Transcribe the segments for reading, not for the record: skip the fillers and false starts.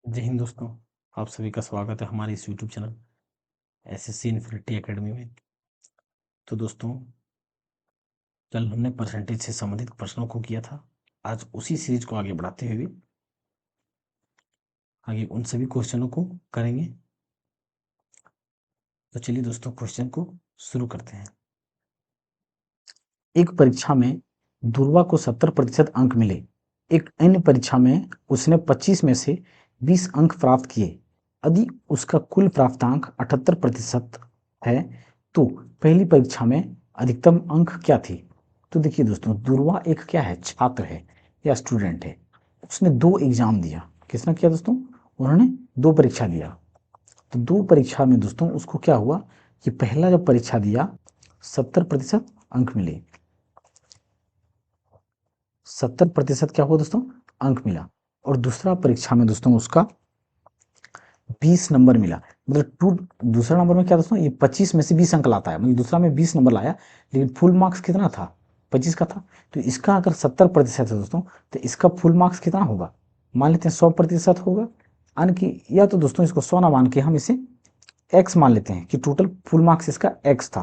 जय हिंद दोस्तों, आप सभी का स्वागत है हमारे इस YouTube channel SSC infinity academy में। तो दोस्तों, कल हमने परसेंटेज से संबंधित प्रश्नों को किया था। आज उसी सीरीज को आगे बढ़ाते हुए आगे उन सभी क्वेश्चनों को करेंगे। तो चलिए दोस्तों, क्वेश्चन को शुरू करते हैं। एक परीक्षा में ध्रुवा को 70% अंक मिले। एक अन्य परीक्षा में उसने 25 में से 20 अंक प्राप्त किए। यदि उसका कुल प्राप्तांक 78% है तो पहली परीक्षा में अधिकतम अंक क्या थी? तो देखिए दोस्तों, ध्रुवा एक क्या है, छात्र है या स्टूडेंट है। उसने 2 एग्जाम दिया। किसने किया दोस्तों? उन्होंने 2 परीक्षा दिया। तो 2 परीक्षा में दोस्तों उसको क्या हुआ कि पहला जब परीक्षा दिया 70% अंक मिले। 70% क्या हुआ दोस्तों? अंक मिला। और दूसरा परीक्षा में दोस्तों उसका 20 नंबर मिला। मतलब दूसरा नंबर में क्या दोस्तों, ये 25 में से 20 अंक लाता है, मतलब दूसरा में 20 नंबर लाया, लेकिन फुल मार्क्स कितना था? 25 का था। तो इसका अगर 70% है दोस्तों, तो इसका फुल मार्क्स कितना होगा? मान लेते हैं 100% होगा। यानी कि या तो दोस्तों इसको 100 ना मान के हम इसे x मान लेते हैं कि टोटल फुल मार्क्स इसका x था।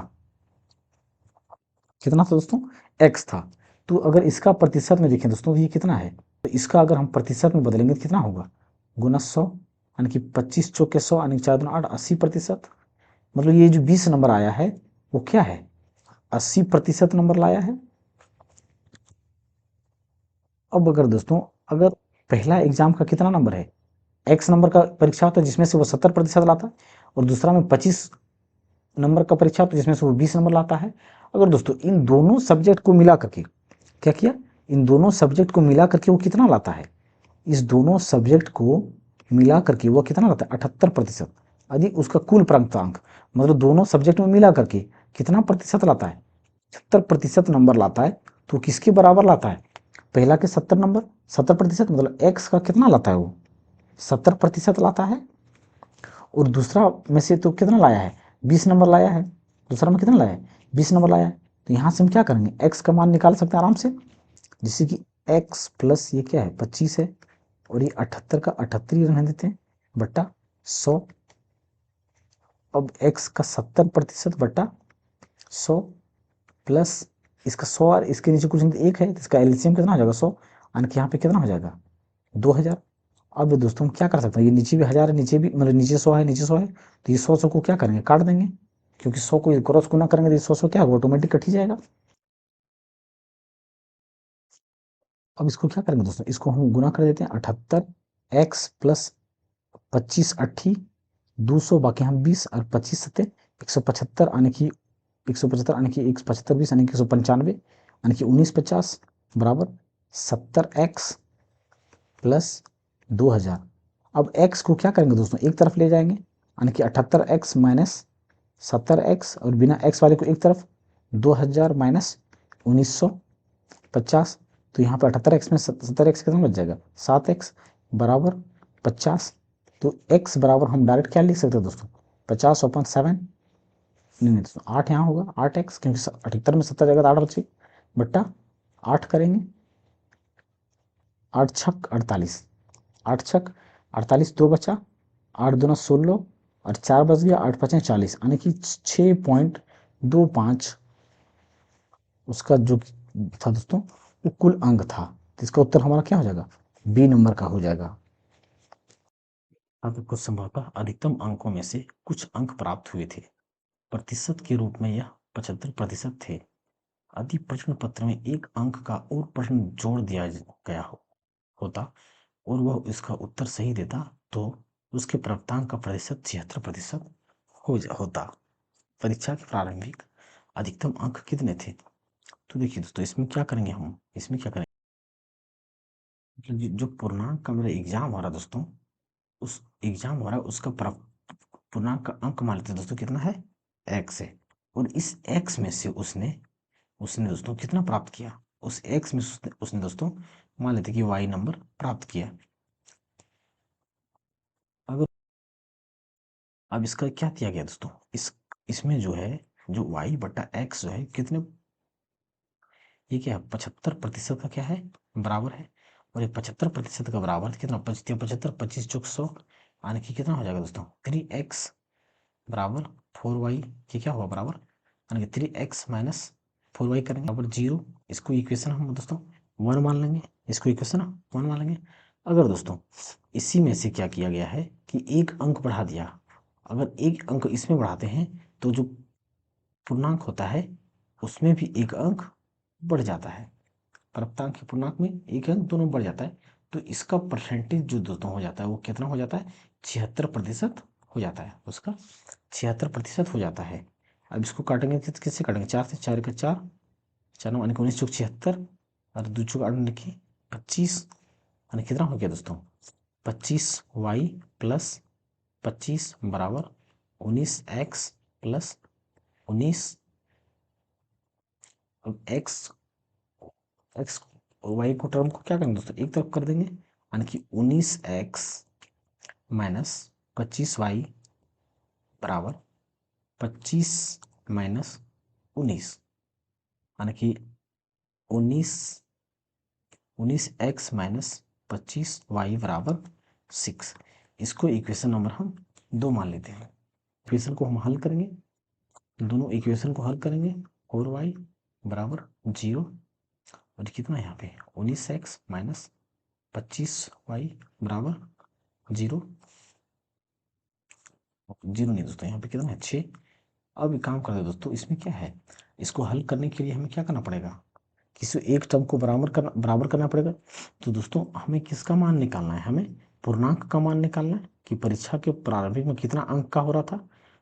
कितना था दोस्तों? x था। तो अगर इसका प्रतिशत में देखें दोस्तों, ये कितना है, तो इसका अगर हम प्रतिशत में बदलेंगे तो कितना होगा? गुना 100, यानी कि 25 चौके 100, यानी 4 दूना 8, 80%। मतलब ये जो 20 नंबर आया है वो क्या है? 80% नंबर लाया है। अब अगर दोस्तों, अगर पहला एग्जाम का कितना नंबर है, x नंबर का परीक्षा होता है जिसमें से वो 70% लाता है, और दूसरा में 25 नंबर का परीक्षा होता है जिसमें से वो 20 नंबर लाता है। अगर दोस्तों इन दोनों सब्जेक्ट को मिला करके क्या किया, इन दोनों सब्जेक्ट को मिला करके वो कितना लाता है, इस दोनों सब्जेक्ट को मिला करके वो कितना लाता है? 78%। यदि उसका कुल प्राप्तांक, मतलब दोनों सब्जेक्ट में मिला करके कितना प्रतिशत लाता है? 70% नंबर लाता है। तो किसके बराबर लाता है? पहला के 70 नंबर, 70% मतलब x का कितना लाता है वो? 70% लाता है। और दूसरा में से तो कितना लाया है? 20 नंबर लाया है। दूसरा में कितना लाया है? 20 नंबर लाया है। तो यहाँ से हम क्या करेंगे, x का मान निकाल सकते हैं आराम से, जिससे कि x प्लस ये क्या है, 25 है, और ये 78 का 78 ही रहने देते हैं, बट्टा 100। अब x का 70% बट्टा 100 प्लस इसका 100, और इसके नीचे कुछ नहीं, 1 है, तो इसका एलसीएम कितना हो जाएगा? 100, यानी कि यहाँ पे कितना हो जाएगा? 2000। अब दोस्तों हम क्या कर सकते हैं, ये नीचे भी 1000 है, नीचे भी, मतलब नीचे 100 है, नीचे 100 है, तो ये 100 को क्या करेंगे, काट देंगे, क्योंकि 100 को क्रॉस गुना करेंगे तो 100 क्या होगा, ऑटोमेटिक कट ही जाएगा। अब इसको क्या करेंगे दोस्तों, इसको हम गुना कर देते हैं, 78 x प्लस 25 अट्ठी 200, बाकी हम 20, और 25 सत्ते 175, यानी कि 175, यानी कि 175 20, यानी कि 195, यानी कि 1950 बराबर 70x प्लस 2000। अब x को क्या करेंगे दोस्तों, एक तरफ ले जाएंगे, यानी कि 78x माइनस 70x, और बिना x वाले को एक तरफ, 2000 माइनस 1950। तो यहाँ पर 78x में 70x कितना बच जाएगा? 7x बराबर 50। तो x बराबर हम डायरेक्ट क्या लिख सकते हैं दोस्तों, 50/7, नहीं नहीं दोस्तों 8 यहाँ होगा, 8x, क्योंकि 78 में 70 जाएगा तो 8 बचे, बट्टा 8 करेंगे, 8 छक 48, 8 छक 48, 2 बचा, 8 दूना 16, और 4 बच गया, 8 5 40, यानी कि 6.25 उसका जो था दोस्तों वो कुल अंक था। तो इसका उत्तर हमारा क्या हो जाएगा, बी नंबर का हो जाएगा। अब कुछ संभवतः अधिकतम अंकों में से कुछ अंक प्राप्त हुए थे। प्रतिशत के रूप में यह 75% थे। यदि प्रश्न पत्र में एक अंक का और प्रश्न जोड़ दिया गया होता और वह इसका उत्तर सही देता तो उसके प्राप्तांक का प्रतिशत 76% होता। परीक्षा के प्रारंभिक अधिकतम अंक कितने थे? तो देखिए दोस्तों, इसमें क्या करेंगे हम, इसमें क्या करेंगे, जो पूर्णांक का मेरा एग्जाम हो रहा है दोस्तों, उस एग्जाम हो रहा है उसका पूर्णांक का अंक मान लेते हैं दोस्तों, कितना है? x है। और इस x में से उसने उसने दोस्तों कितना प्राप्त किया, उस x में उसने दोस्तों मान लेते कि y नंबर प्राप्त किया। अगर अब इसका क्या दिया गया दोस्तों, इसमें जो है, जो y बटा x जो है कितने, ये क्या है, 75% का क्या है, बराबर है। और ये 75% का बराबर कितना, 75, 25 चौक 100, यानी कि कितना हो जाएगा दोस्तों 3x बराबर 4y, ये क्या हुआ बराबर, यानी कि 3x माइनस 4y करेंगे बराबर 0। इसको इक्वेशन हम दोस्तों 1 मान लेंगे, इसको इक्वेशन 1 मान लेंगे। अगर दोस्तों इसी में से क्या किया गया है कि एक अंक बढ़ा दिया, अगर एक अंक इसमें बढ़ाते हैं तो जो पूर्णांक होता है उसमें भी एक अंक बढ़ जाता है, प्राप्तांक के पूर्णांक में एक अंक दोनों बढ़ जाता है, तो इसका परसेंटेज जो दोस्तों हो जाता है वो कितना हो जाता है, 76% हो जाता है, उसका 76% हो जाता है। अब इसको काटेंगे किससे काटेंगे, 4 से, 4 का 4, 4 9 19 चौक 76 और 2 चौक 8 लिखिए 25, यानी कितना हो गया दोस्तों 25y प्लस 25 बराबर 19x प्लस 19। अब एक्स और वाई को टर्म को क्या करेंगे दोस्तों एक तरफ कर देंगे, यानी कि 19x माइनस 25y बराबर 25 माइनस 19, यानी कि 19x माइनस 25y बराबर 6। इसको इक्वेशन नंबर हम 2 मान लेते हैं। इक्वेशन को हम हल करेंगे, दोनों इक्वेशन को हल करेंगे, 4y बराबर 0 और कितना यहाँ पे 19x माइनस 25y बराबर 0, 0 नहीं दोस्तों, यहाँ पे कितना है 6। अब एक काम करते दोस्तों, इसमें क्या है, इसको हल करने के लिए हमें क्या करना पड़ेगा, किसी एक टर्म को बराबर करना पड़ेगा। तो दोस्तों हमें किसका मान निकालना है, हमें पूर्णांक का मान निकालना है कि परीक्षा के प्रारंभिक में कितना अंक का हो रहा था,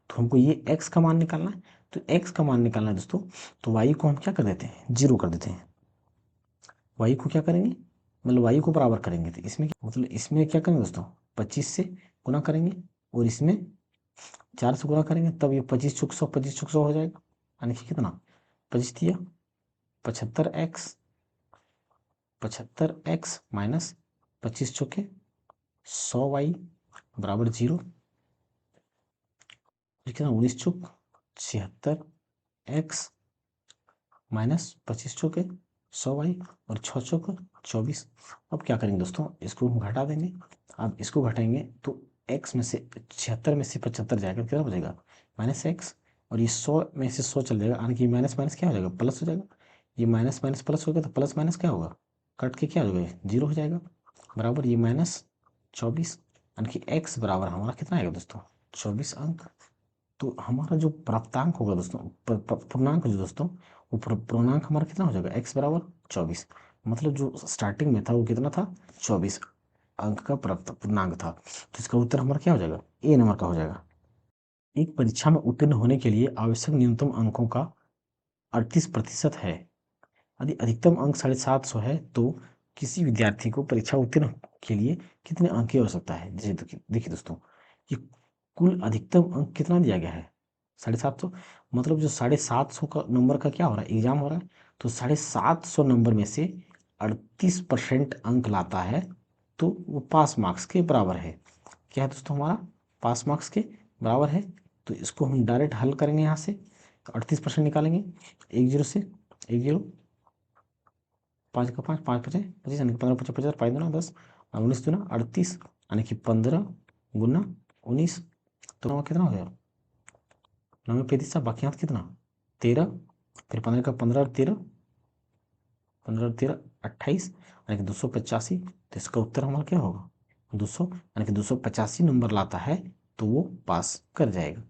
तो हमको ये x का मान निकालना है। तो x का मान निकालना है दोस्तों, तो y को हम क्या कर देते हैं 0 कर देते हैं, y को क्या करेंगे मतलब y को बराबर करेंगे, तो इसमें मतलब इसमें क्या करेंगे दोस्तों 25 से गुना करेंगे और इसमें 4 से गुना करेंगे, तब ये 25 चौक 100, 25 चौक 100 हो जाएगा, यानी कि कितना 25 दिया 75x माइनस 25 चौके 100y बराबर 0, कितना 19 चौक 76x माइनस 25 चौके 100y और 6 चौक 24। अब क्या करेंगे दोस्तों, इसको हम घटा देंगे। अब इसको घटाएंगे तो x में से 76 में से 75 जाएगा, कितना बचेगा -x, और ये 100 में से 100 चल जाएगा, यानी कि माइनस माइनस क्या हो जाएगा प्लस हो जाएगा, ये माइनस माइनस प्लस हो गया, तो प्लस माइनस क्या होगा कट के क्या हो जाएगा 0 हो जाएगा, बराबर ये -24, यानी कि x बराबर हमारा कितना आएगा दोस्तों 24 अंक। तो हमारा जो प्राप्तांक होगा दोस्तों, पूर्णांक जो दोस्तों, वो पूर्णांक हमारा कितना हो जाएगा x बराबर 24, मतलब जो स्टार्टिंग में था वो कितना था 24 अंक का पूर्णांक था। तो इसका उत्तर हमारा क्या हो जाएगा ए नंबर का हो जाएगा। एक परीक्षा में उत्तीर्ण होने के लिए आवश्यक न्यूनतम अंकों का 38% है। यदि अधिकतम अंक 750 है तो किसी विद्यार्थी को परीक्षा उत्तीर्ण के लिए कितने अंक की आवश्यकता है। जैसे देखिए दोस्तों, ये कुल अधिकतम अंक कितना दिया गया है 750, मतलब जो 750 का नंबर का क्या हो रहा है एग्जाम हो रहा है, तो 750 नंबर में से 38% अंक लाता है तो वो पास मार्क्स के बराबर है। क्या है दोस्तों हमारा पास मार्क्स के बराबर है। तो इसको हम डायरेक्ट हल करेंगे, यहाँ से 38% निकालेंगे, 1 0 से 1 0, 5 का 5, 5 5 25, यानी कि 15 25 50, 5 दूना 10 और 19 दूना 38, यानी कि 15 गुना 19, तो नवा कितना हो गया 9 35, बाकी हाथ कितना 13, फिर 15 का 15 और 13, 15 और 13 28, यानी कि 285। तो इसका उत्तर हमारा क्या होगा 200, यानी कि 285 नंबर लाता है तो वो पास कर जाएगा।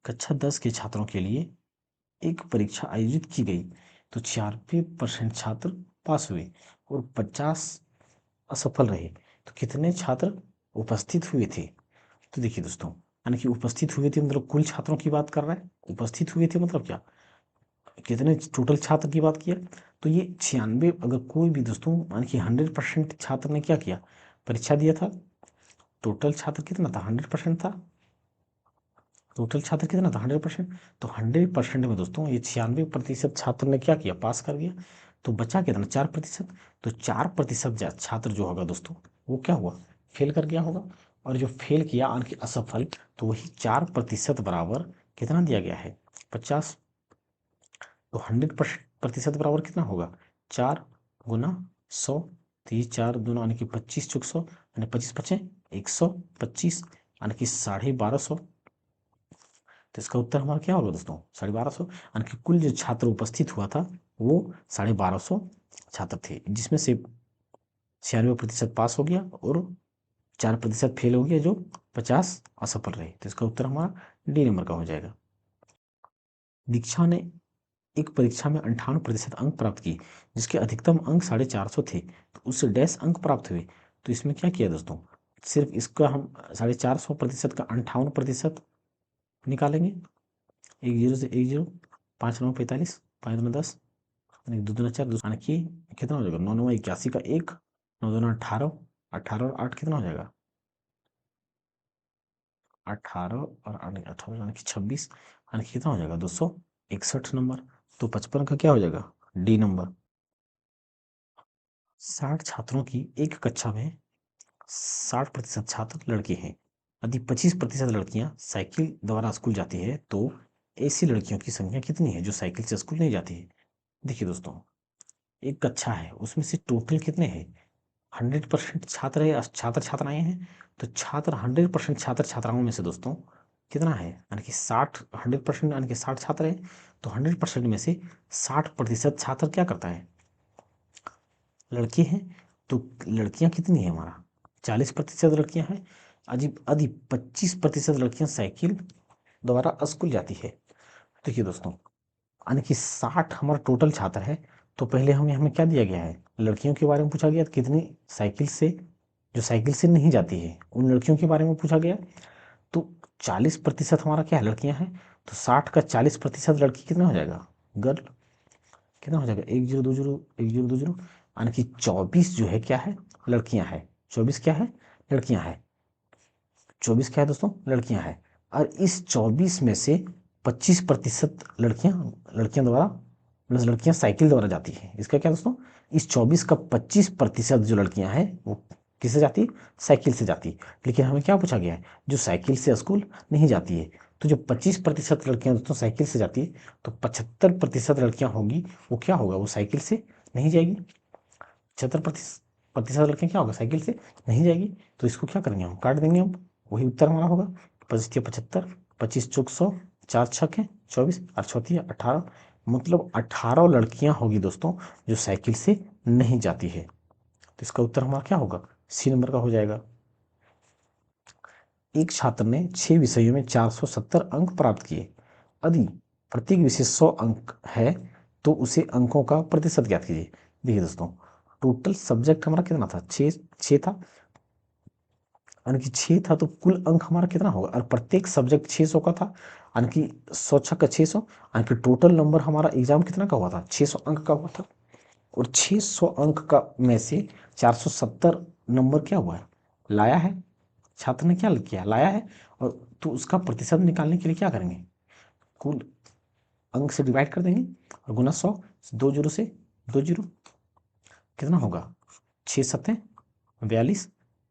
कक्षा 10 के छात्रों के लिए एक परीक्षा आयोजित की गई तो 96% छात्र पास हुए और 50 असफल रहे, तो कितने छात्र उपस्थित हुए थे। तो देखिए दोस्तों, यानी कि उपस्थित हुए थे मतलब कुल छात्रों की बात कर रहा है, उपस्थित हुए थे मतलब क्या कितने टोटल छात्र की बात किया, तो ये 96, अगर कोई भी दोस्तों यानी कि 100% छात्र ने क्या किया परीक्षा दिया था, टोटल छात्र कितना था 100% था, टोटल छात्र कितना था 100%, तो 100% में दोस्तों ये 96% छात्र ने क्या किया पास कर दिया, तो बचा कितना 4%, तो 4% छात्र जो होगा दोस्तों वो क्या हुआ फेल कर गया होगा, और जो फेल किया यानी कि असफल, तो वही 4% बराबर कितना दिया गया है 50, तो 100% बराबर कितना होगा 4 गुना 100, 3 4 2 यानी कि 25 चुक 100 यानी 25 पचे 125 यानी कि 1250। तो इसका उत्तर हमारा क्या होगा दोस्तों? 1250। यानी कि कुल जो छात्र उपस्थित हुआ था वो 1250 छात्र थे, जिसमें से 96% पास हो गया और 4% फेल हो गया, जो 50 असफल रहे। तो इसका उत्तर हमारा डी नंबर का हो जाएगा। दीक्षा ने एक परीक्षा में 98% अंक प्राप्त किए, जिसके अधिकतम अंक 450 थे, तो उससे डैश अंक प्राप्त हुए। तो इसमें क्या किया दोस्तों? सिर्फ इसका हम 450% का 58% निकालेंगे। 1 0 से 1 0, 5 9 45, 5 2 10, 2 2 4, यानी कि कितना हो जाएगा? 9 9 81 का 1, 9 2 18, 18 और 8 कितना हो जाएगा? 18 और 18 यानी कि 26, यानी कि कितना हो जाएगा? 261 नंबर। तो 55 का क्या हो जाएगा? D number. 60 छात्रों की एक कक्षा में 60% छात्र लड़के हैं। यदि 25% लड़कियां साइकिल द्वारा स्कूल जाती है, तो ऐसी लड़कियों की संख्या कितनी है जो साइकिल से स्कूल नहीं जाती है? देखिए दोस्तों, एक कक्षा है, उसमें से टोटल कितने हैं? 100% छात्र है, छात्र छात्राएं हैं। तो छात्र 100% छात्र छात्राओं में से दोस्तों कितना है? यानी कि 60, 100% यानी कि 60 छात्र हैं। तो 100% में से 60% छात्र क्या करता है? लड़के हैं। तो लड़कियां कितनी है हमारा? 40% लड़कियां हैं। अजीब यदि 25% लड़कियां साइकिल द्वारा स्कूल जाती है। देखिए दोस्तों, यानी कि 60 हमारा टोटल छात्र है। तो पहले हमें हमें क्या दिया गया है? लड़कियों के बारे में पूछा गया, कितनी साइकिल से, जो साइकिल से नहीं जाती है उन लड़कियों के बारे में पूछा गया। तो 40% हमारा क्या है? लड़कियां हैं। तो 60 का 40% लड़की कितना हो जाएगा? गर्ल। कितना हो जाएगा? 1020, 1020, यानी कि 24 जो है क्या है? लड़कियां हैं। 24 क्या है? लड़कियां हैं। 24 क्या है दोस्तों? लड़कियां हैं। और इस 24 में से 25% लड़कियां लड़कियां द्वारा प्लस लड़कियां साइकिल द्वारा जाती हैं। इसका क्या दोस्तों? इस 24 का 25% जो लड़कियां हैं वो किससे जाती है? साइकिल से जाती है। लेकिन हमें क्या पूछा गया है? जो साइकिल से स्कूल नहीं जाती है। तो जो 25% लड़कियां दोस्तों साइकिल से जाती है, तो 75% लड़कियां होंगी, वो क्या होगा? वो साइकिल से नहीं जाएगी। 75% लड़कियां क्या होगा? साइकिल से नहीं जाएगी। तो इसको क्या करेंगे? हम काट देंगे। हम वही उत्तर हमारा होगा। 25 75, 25 चौक 100, 4 छक है 24 और चौथी है 18। मतलब 18 लड़कियां होगी दोस्तों जो साइकिल से नहीं जाती है। तो इसका उत्तर हमारा क्या होगा? सी नंबर का हो जाएगा। एक छात्र ने 6 विषयों में 470 अंक प्राप्त किए। यदि प्रत्येक विषय 100 अंक है, तो उसे अंकों का प्रतिशत ज्ञात कीजिए। देखिए दोस्तों, टोटल सब्जेक्ट हमारा कितना था? 6 था, यानी कि 6 था, तो कुल अंक हमारा कितना होगा? और प्रत्येक सब्जेक्ट 600 का था, यानी कि 100 का 600, यानी कि टोटल नंबर हमारा एग्जाम कितना का हुआ था? 600 अंक का हुआ था। और 600 अंक का में से 470 नंबर क्या हुआ है? लाया है। छात्र ने क्या किया? लाया है। और तो उसका प्रतिशत निकालने के लिए क्या करेंगे? कुल अंक से डिवाइड कर देंगे और गुना 100, 2 जीरो से 2 जीरो, कितना होगा? 6 7 42,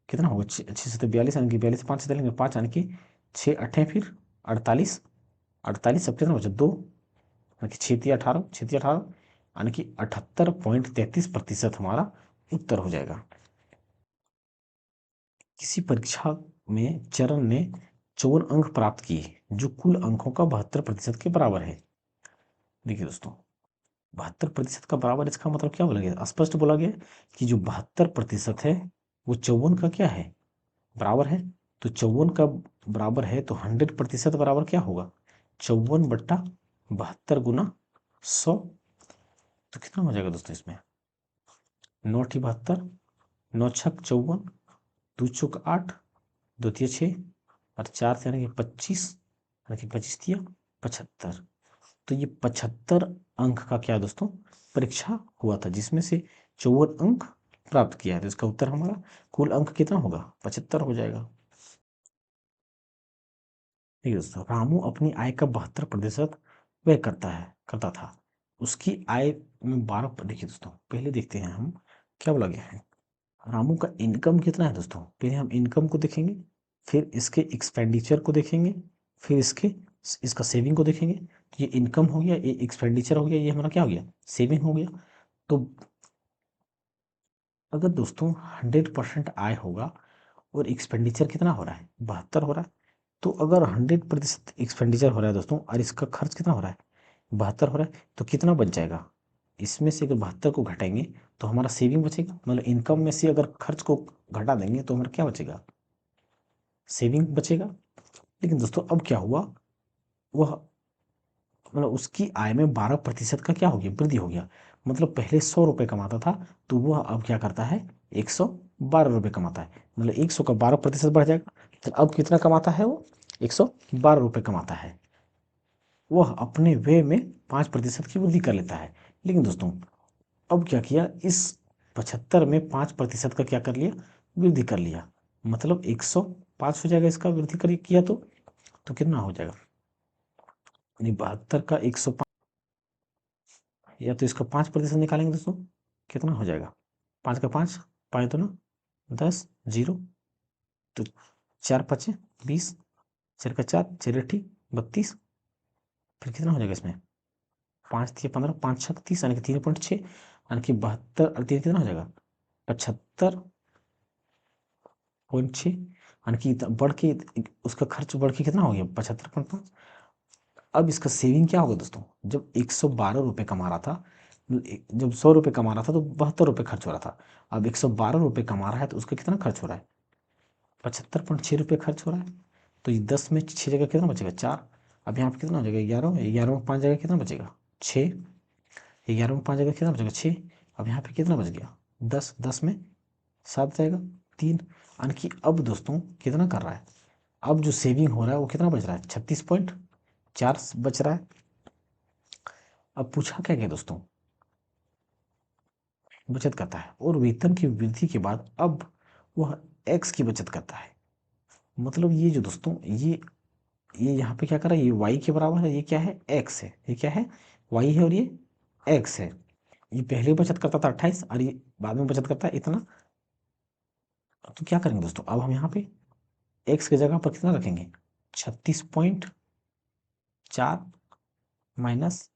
कितना होगा? 6 6 42, यानी कि 42 से 5 से लेंगे 5, यानी कि 6 8 फिर 48, 48 सब कितना बचा? 2, यानी कि 6 3 18, 6 3 18, यानी कि 78.33% हमारा उत्तर हो जाएगा। किसी परीक्षा में चरण ने 54 अंक प्राप्त किए, जो कुल अंकों का 72% के बराबर है। देखिए दोस्तों, 72% का बराबर, इसका मतलब क्या बोला गया? स्पष्ट बोला गया कि जो 72% है वो 54 का क्या है? बराबर है। तो 54 का बराबर है, तो 100% बराबर क्या होगा? 54/72 गुना 100। तो कितना हो जाएगा दोस्तों इसमें? 9 × 72, 9 × 6 = 54, 2 × 8, 2 × 6 और 4 से यानी कि 25, यानी कि 25 × 3 = 75। तो ये 75 अंक का क्या दोस्तों? परीक्षा हुआ था, जिसमें से 54 अंक प्राप्त किया है। तो इसका उत्तर हमारा कुल अंक कितना होगा? 75 हो जाएगा। देखिए दोस्तों, रामू अपनी आय का 72% व्यय करता था। उसकी आय में 12, देखिए दोस्तों पहले देखते हैं हम क्या बोला गया है। रामू का इनकम कितना है दोस्तों? पहले हम इनकम को देखेंगे, फिर इसके एक्सपेंडिचर को देखेंगे, फिर इसका सेविंग को देखेंगे। तो ये इनकम हो गया, ये एक्सपेंडिचर हो गया, ये हमारा क्या हो गया? सेविंग हो गया। तो अगर दोस्तों 100% आय होगा और एक्सपेंडिचर कितना हो रहा है, 72 हो रहा है, तो अगर 100% एक्सपेंडिचर हो रहा है दोस्तों और इसका खर्च कितना हो रहा है, 72 हो रहा है, तो कितना बच जाएगा? इसमें से अगर 72 को घटाएंगे तो हमारा सेविंग बचेगा, मतलब इनकम में से अगर खर्च को घटा देंगे तो हमारा क्या बचेगा, सेविंग बचेगा। लेकिन दोस्तों अब क्या हुआ, वह मतलब उसकी आय में 12% का क्या हो गया, वृद्धि हो गया। मतलब पहले 100 रुपये कमाता था तो वह अब क्या करता है, 112 रुपये कमाता है, मतलब 100 का 12% बढ़ जाएगा। तो अब कितना कमाता है वो, 112 रुपये कमाता है। वह अपने वे में 5% की वृद्धि कर लेता है। लेकिन दोस्तों अब क्या किया, इस 75 में 5% का क्या कर लिया, वृद्धि कर लिया। मतलब 105 हो जाएगा, इसका वृद्धि कर किया तो कितना हो जाएगा, यानी 72 का 105, या तो इसका 5% निकालेंगे दोस्तों, कितना हो जाएगा, 5 का 5, 5 तो ना 10, जीरो, तो 4 पचे 20, 4 का 4, 4 ठीक 32, फिर कितना हो जाएगा इसमें, 5 दिए 15, 5 छक 30, यानी कि 3.6, यानी कि 72 और 3 कितना हो जाएगा, 75.6, यानी कि बढ़ के उसका खर्च बढ़ के कितना हो गया, 75.5। अब इसका सेविंग क्या होगा दोस्तों, जब 112 रुपये कमा रहा था, जब 100 रुपये कमा रहा था तो 72 रुपये खर्च हो रहा था। अब 112 रुपये कमा रहा है तो उसका कितना खर्च हो रहा है, 75.6 रुपये खर्च हो रहा है। तो ये 10 में 6 जगह कितना बचेगा, 4। अब यहाँ पे कितना हो जाएगा, 11, 11 में 5 जगह कितना बचेगा, 6, 11 में 5 जगह कितना बचेगा, 6। अब यहाँ पे कितना बच गया, 10, 10 में 7 जाएगा, 3। यानी कि अब दोस्तों कितना कर रहा है, अब जो सेविंग हो रहा है वो कितना बच रहा है, 36.4 बच रहा है। अब पूछा क्या गया दोस्तों, बचत करता है और वेतन की वृद्धि के बाद अब वह एक्स की बचत करता है। मतलब ये जो दोस्तों ये यहाँ पे क्या कर रहा है, ये वाई के बराबर है, ये क्या है, एक्स है, ये क्या है, वाई है और ये एक्स है। ये पहले बचत करता था 28 और ये बाद में बचत करता है इतना। तो क्या करेंगे दोस्तों, अब हम यहाँ पे एक्स की जगह पर कितना रखेंगे, 36.4 माइनस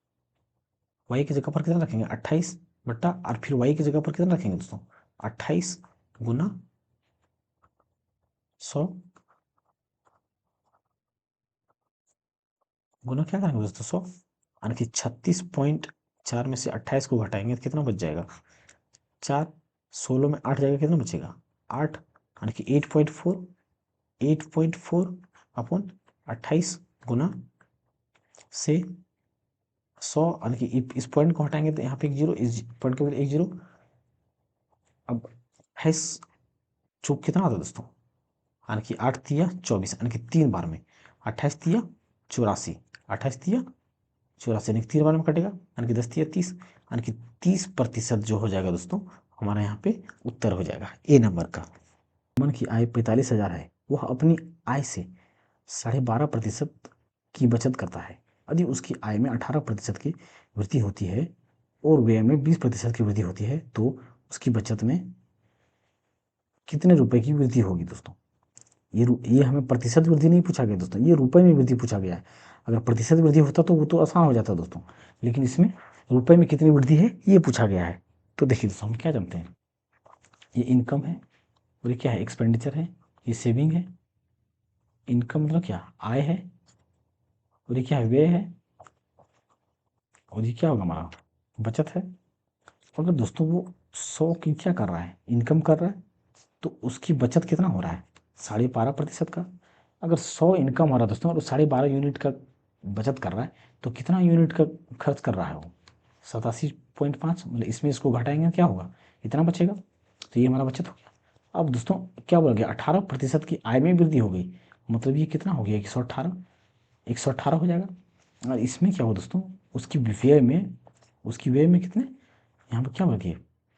वाई की जगह पर कितना रखेंगे, 28 बट्टा, और फिर वाई की जगह पर कितना रखेंगे दोस्तों, 28 गुना 100, गुना क्या करेंगे दोस्तों, 100, यानी कि 36.4 में से 28 को घटाएंगे तो कितना बच जाएगा, 4, 16 में 8 जाएगा, कितना बचेगा, 8, यानी कि 8.4, 8.4 अपॉन 28 गुना से 100, यानी कि इस पॉइंट को हटाएंगे तो यहाँ पे एक जीरो, इस पॉइंट के बाद एक जीरो। अब 28 चौक कितना आता है दोस्तों, यानी कि 8 दिया 24, यानी कि 3 बार में 28 दिया 84, 28 दिया 84, यानी कि 3 बार में कटेगा, यानी कि 10 दिया 30, यानी कि 30% जो हो जाएगा दोस्तों, हमारा यहाँ पे उत्तर हो जाएगा ए नंबर का। मन की आय 45,000 है, वह अपनी आय से 12.5% की बचत करता है। यदि उसकी आय में 18% की वृद्धि होती है और व्यय में 20% की वृद्धि होती है तो उसकी बचत में कितने रुपए की वृद्धि होगी दोस्तों। ये हमें प्रतिशत वृद्धि नहीं पूछा गया दोस्तों, ये रुपए में वृद्धि पूछा गया है। अगर प्रतिशत वृद्धि होता तो वो तो आसान हो जाता दोस्तों, लेकिन इसमें रुपए में कितनी वृद्धि है ये पूछा गया है। तो देखिए दोस्तों हम क्या जानते हैं, ये इनकम है और ये क्या है, एक्सपेंडिचर है, ये सेविंग है, इनकम मतलब क्या, आय है, और ये क्या है, व्यय है, और ये क्या होगा हमारा, बचत है। अगर दोस्तों वो 100 की क्या कर रहा है, इनकम कर रहा है, तो उसकी बचत कितना हो रहा है, 12.5% का। अगर 100 इनकम हो रहा है दोस्तों और 12.5 यूनिट का बचत कर रहा है तो कितना यूनिट का खर्च कर रहा है वो, 87.5, मतलब इसमें इसको घटाएंगे क्या होगा, इतना बचेगा। तो ये हमारा बचत हो गया। अब दोस्तों क्या बोला गया, 18% की आय में वृद्धि हो गई, मतलब ये कितना हो गया, 118, 118 हो जाएगा। और इसमें क्या हो दोस्तों, उसकी व्यय में कितने, यहाँ पर क्या हो गया,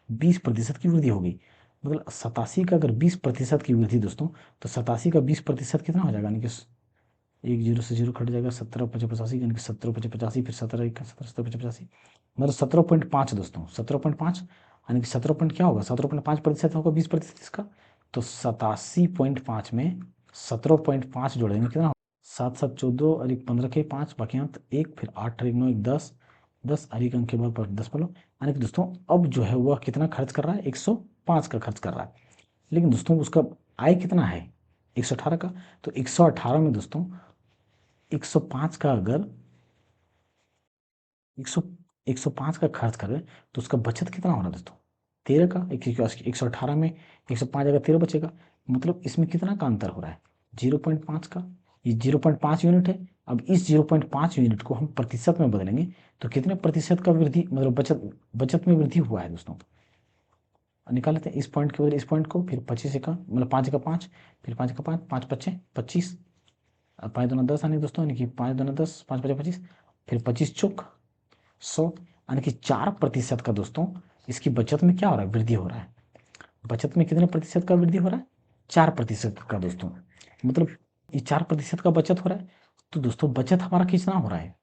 20% की वृद्धि हो गई। मतलब 87 का अगर 20% की वृद्धि दोस्तों, तो 87 का 20% कितना हो जाएगा, यानी कि एक जीरो से जीरो कट जाएगा, 17 पचे 85, यानी कि 17 पचे 85, फिर 17 एक 17, 17 पचे 85, मतलब 17.5 दोस्तों, 17.5, यानी कि 17 पॉइंट क्या होगा, 17.5% होगा 20% इसका। तो 87.5 में 17.5 जोड़ेंगे कितना, 7 7 14 और एक 15 के 5 बाकी अंक एक, फिर 8 और एक 9 एक 10, 10 और एक अंक के बाद 10 बोलो, यानी कि दोस्तों अब जो है वह कितना खर्च कर रहा है, 105 का खर्च कर रहा है। लेकिन दोस्तों उसका आय कितना है 118 का, तो 118 में दोस्तों 105 का अगर 100 105 का खर्च करें तो उसका बचत कितना हो रहा है दोस्तों 13 का। 118 में 105 अगर 13 बचेगा, मतलब इसमें कितना का अंतर हो रहा है 0.5 का। ये 0.5 यूनिट है। अब इस 0.5 यूनिट को हम प्रतिशत में बदलेंगे तो कितने प्रतिशत का वृद्धि, मतलब बचत में वृद्धि हुआ है दोस्तों। निकाल लेते हैं इस पॉइंट के बदले इस पॉइंट को, फिर 25 का मतलब 5 का 5, फिर 5 का 5, 5 पच्चे 25, 5 दूना 10 आने दोस्तों, यानी कि 5 दूना 10, 5 पचे 25, फिर 25 चौक 100, यानी कि 4% का दोस्तों इसकी बचत में क्या हो रहा है, वृद्धि हो रहा है। बचत में कितने प्रतिशत का वृद्धि हो रहा है 4% का दोस्तों, मतलब ये 4% का बचत हो रहा है। तो दोस्तों बचत हमारा कितना हो रहा है,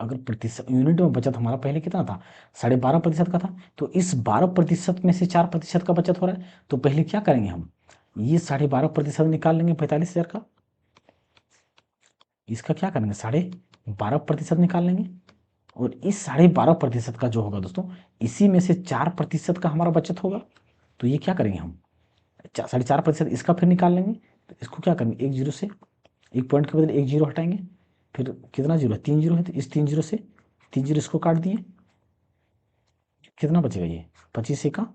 अगर प्रतिशत यूनिट में बचत हमारा पहले कितना था 12.5% का था, तो इस 12% में से 4% का बचत हो रहा है। तो पहले क्या करेंगे हम, ये 12.5% निकाल लेंगे 45,000 का, इसका क्या करेंगे 12.5% निकाल लेंगे, और इस 12.5% का जो होगा दोस्तों, इसी में से 4% का हमारा बचत होगा। तो ये क्या करेंगे हम 4.5% इसका फिर निकाल लेंगे। तो इसको क्या करेंगे, एक जीरो से, एक पॉइंट के बदले एक जीरो हटाएंगे, फिर कितना जीरो है 3 जीरो है, तो इस 3 जीरो से 3 जीरो इसको काट दिए, कितना बचेगा ये 25 का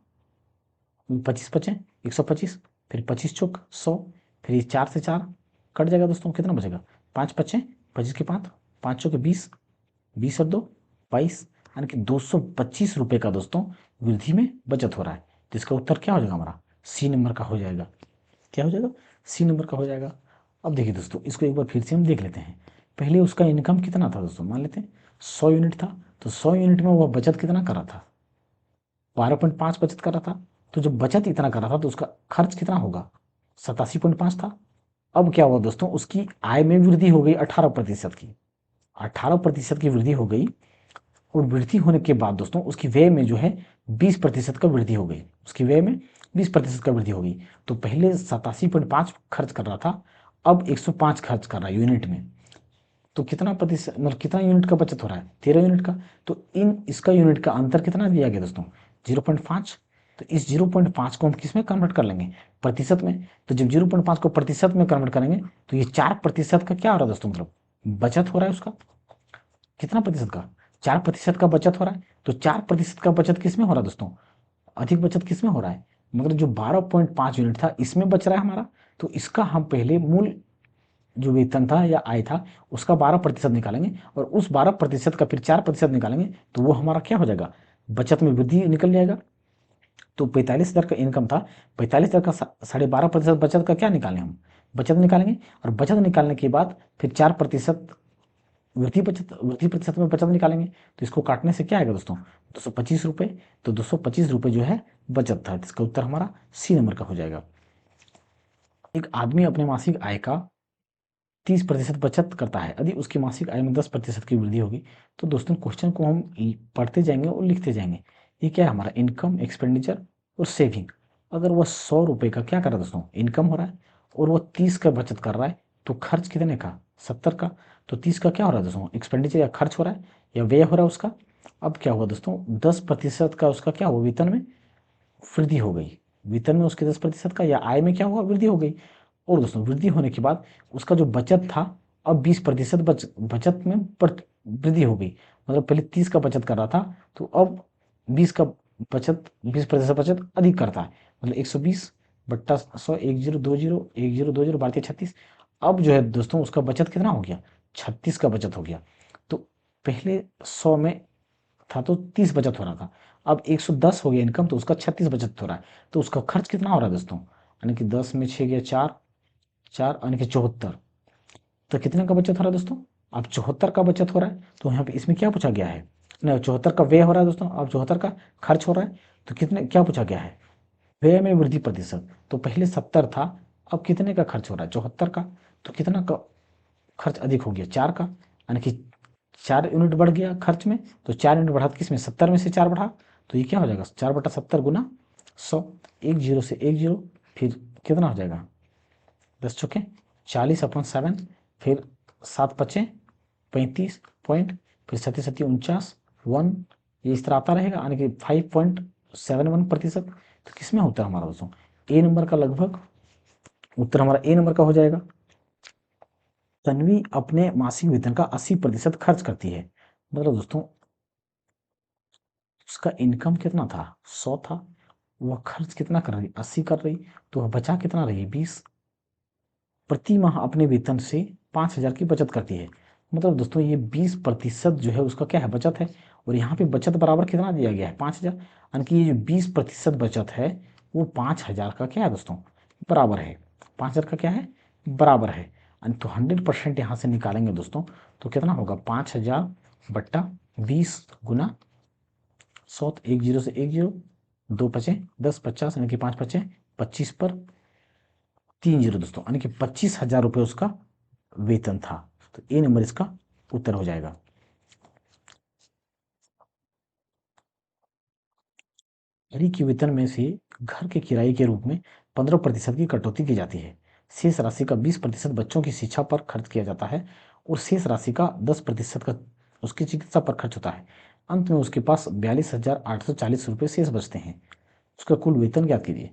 25 बचे 125, फिर 25 चौक 100, फिर ये 4 से 4 कट जाएगा दोस्तों, कितना बचेगा 5 बचे 25 के 5, 5 चौके 20, 20 और 2 22, यानी कि 225 रुपये का दोस्तों वृद्धि में बचत हो रहा है। तो इसका उत्तर क्या हो जाएगा हमारा, सी नंबर का हो जाएगा। क्या हो जाएगा, सी नंबर का हो जाएगा। अब देखिए दोस्तों इसको एक बार फिर से हम देख लेते हैं। पहले उसका इनकम कितना था दोस्तों, मान लेते हैं 100 यूनिट था, तो 100 यूनिट में वह बचत कितना कर रहा था 12.5 बचत कर रहा था। तो जब बचत इतना कर रहा था तो उसका खर्च कितना होगा 87.5 था। अब क्या हुआ दोस्तों, उसकी आय में वृद्धि हो गई 18% की, 18% की वृद्धि हो गई। और वृद्धि होने के बाद दोस्तों उसकी व्यय में जो है 20% का वृद्धि हो गई, उसकी व्यय में 20% का वृद्धि हो गई। तो पहले 87.5 खर्च कर रहा था, अब 105 खर्च कर रहा है यूनिट में। तो कितना प्रतिशत, मतलब कितना यूनिट का बचत हो रहा है 13 यूनिट का। तो इन इसका यूनिट का अंतर कितना दिया गया दोस्तों 0.5। तो इस 0.5 को हम किस में कन्वर्ट कर लेंगे, प्रतिशत में। तो जब 0.5 को प्रतिशत में कन्वर्ट करेंगे तो ये 4% का क्या हो रहा है दोस्तों, मतलब बचत हो रहा है उसका। कितना प्रतिशत का 4% का बचत हो रहा है। तो 4% का बचत किस में हो रहा है दोस्तों, अधिक बचत किस में हो रहा है, मतलब जो 12.5 यूनिट था इसमें बच रहा है हमारा। तो इसका हम पहले मूल जो वेतन था या आय था उसका 12% निकालेंगे, और उस 12% का फिर 4% निकालेंगे, तो वो हमारा क्या हो जाएगा, बचत में वृद्धि निकल जाएगा। तो 45,000 का इनकम था, 45,000 का 12.5% बचत का क्या निकालें हम, बचत निकालेंगे। और बचत निकालने के बाद फिर 4% वृद्धि प्रतिशत में बचत निकालेंगे। तो इसको काटने से क्या आएगा दोस्तों 225 रुपये। तो 225 रुपये जो है बचत था, इसका उत्तर हमारा सी नंबर का हो जाएगा। एक आदमी अपने मासिक आय का 30% बचत करता है, यदि उसकी मासिक आय में 10% की वृद्धि होगी। तो दोस्तों क्वेश्चन को हम पढ़ते जाएंगे और लिखते जाएंगे। ये क्या है हमारा इनकम, एक्सपेंडिचर और सेविंग। अगर वह 100 रुपये का क्या कर रहा है दोस्तों, इनकम हो रहा है, और वह 30 का बचत कर रहा है, तो खर्च कितने का 70 का। तो 30 का क्या हो रहा है दोस्तों, एक्सपेंडिचर या खर्च हो रहा है या व्यय हो रहा है उसका। अब क्या हुआ दोस्तों 10% का उसका क्या हुआ, वेतन में वृद्धि हो गई, वेतन में उसके 10% का या आय में क्या हुआ, वृद्धि हो गई। और दोस्तों वृद्धि होने के बाद उसका जो बचत था, अब 20% बचत में वृद्धि हो गई। मतलब पहले 30 का बचत कर रहा था, तो अब 20 का बचत, 20% बचत अधिक करता है। मतलब 120/100, 1020 भारतीय 36। अब जो है दोस्तों उसका बचत कितना हो गया 36 का बचत हो गया। तो पहले 100 में था तो 30 बचत हो रहा था, अब 110 हो गया इनकम, तो उसका 36 बचत हो रहा है। तो उसका खर्च कितना हो रहा है दोस्तों, यानी कि 10 में 6 गया 4, 4 यानी कि 74। तो कितने का बचत हो रहा है दोस्तों, अब 74 का बचत हो रहा है। तो यहाँ पे इसमें क्या पूछा गया है, नहीं 74 का व्यय हो रहा है दोस्तों, अब 74 का खर्च हो रहा है। तो कितने क्या पूछा गया है, व्यय में वृद्धि प्रतिशत। तो पहले 70 था, अब कितने का खर्च हो रहा है 74 का। तो कितना का खर्च अधिक हो गया 4 का, यानी कि 4 यूनिट बढ़ गया खर्च में। तो 4 यूनिट बढ़ा, किस में 70 में से 4 बढ़ा, तो ये क्या हो जाएगा 4/70 गुना 100, एक जीरो से एक जीरो, फिर कितना हो जाएगा 10 चौके 40/7, फिर 7 पचे 35 पॉइंट, फिर 37 49 1, ये इस तरह आता रहेगा, यानी कि 5.71%। तो किसमें उत्तर हमारा दोस्तों ए नंबर का लगभग उत्तर हमारा ए नंबर का हो जाएगा। तन्वी अपने मासिक वेतन का 80% खर्च करती है। मतलब दोस्तों उसका इनकम कितना था 100 था, वह खर्च कितना कर रही 80 कर रही, तो वह बचा कितना रही 20। प्रति माह अपने वेतन से 5,000 की बचत करती है। मतलब दोस्तों ये 20% जो है उसका क्या है बचत है, और यहाँ पे बचत बराबर कितना दिया गया है 5,000, यानी कि ये जो 20% बचत है वो 5,000 का क्या है दोस्तों बराबर है। 5,000 का क्या है बराबर है, यानी तो 100% यहाँ से निकालेंगे दोस्तों तो कितना होगा 5,000 बट्टा 20 गुना 100, एक जीरो से एक जीरो, 2 × 5 = 10, 50 यानी कि 5 × 5 = 25 पर 3 जीरो दोस्तों, यानी कि 25,000 रुपये उसका वेतन था। तो ए नंबर इसका उत्तर हो जाएगा। हरी के वेतन में से घर के किराए के रूप में 15% की कटौती की जाती है। शेष राशि का 20% बच्चों की शिक्षा पर खर्च किया जाता है और शेष राशि का 10% का उसकी चिकित्सा पर खर्च होता है। अंत में उसके पास 42,840 रुपये शेष बचते हैं। उसका कुल वेतन ज्ञात कीजिए।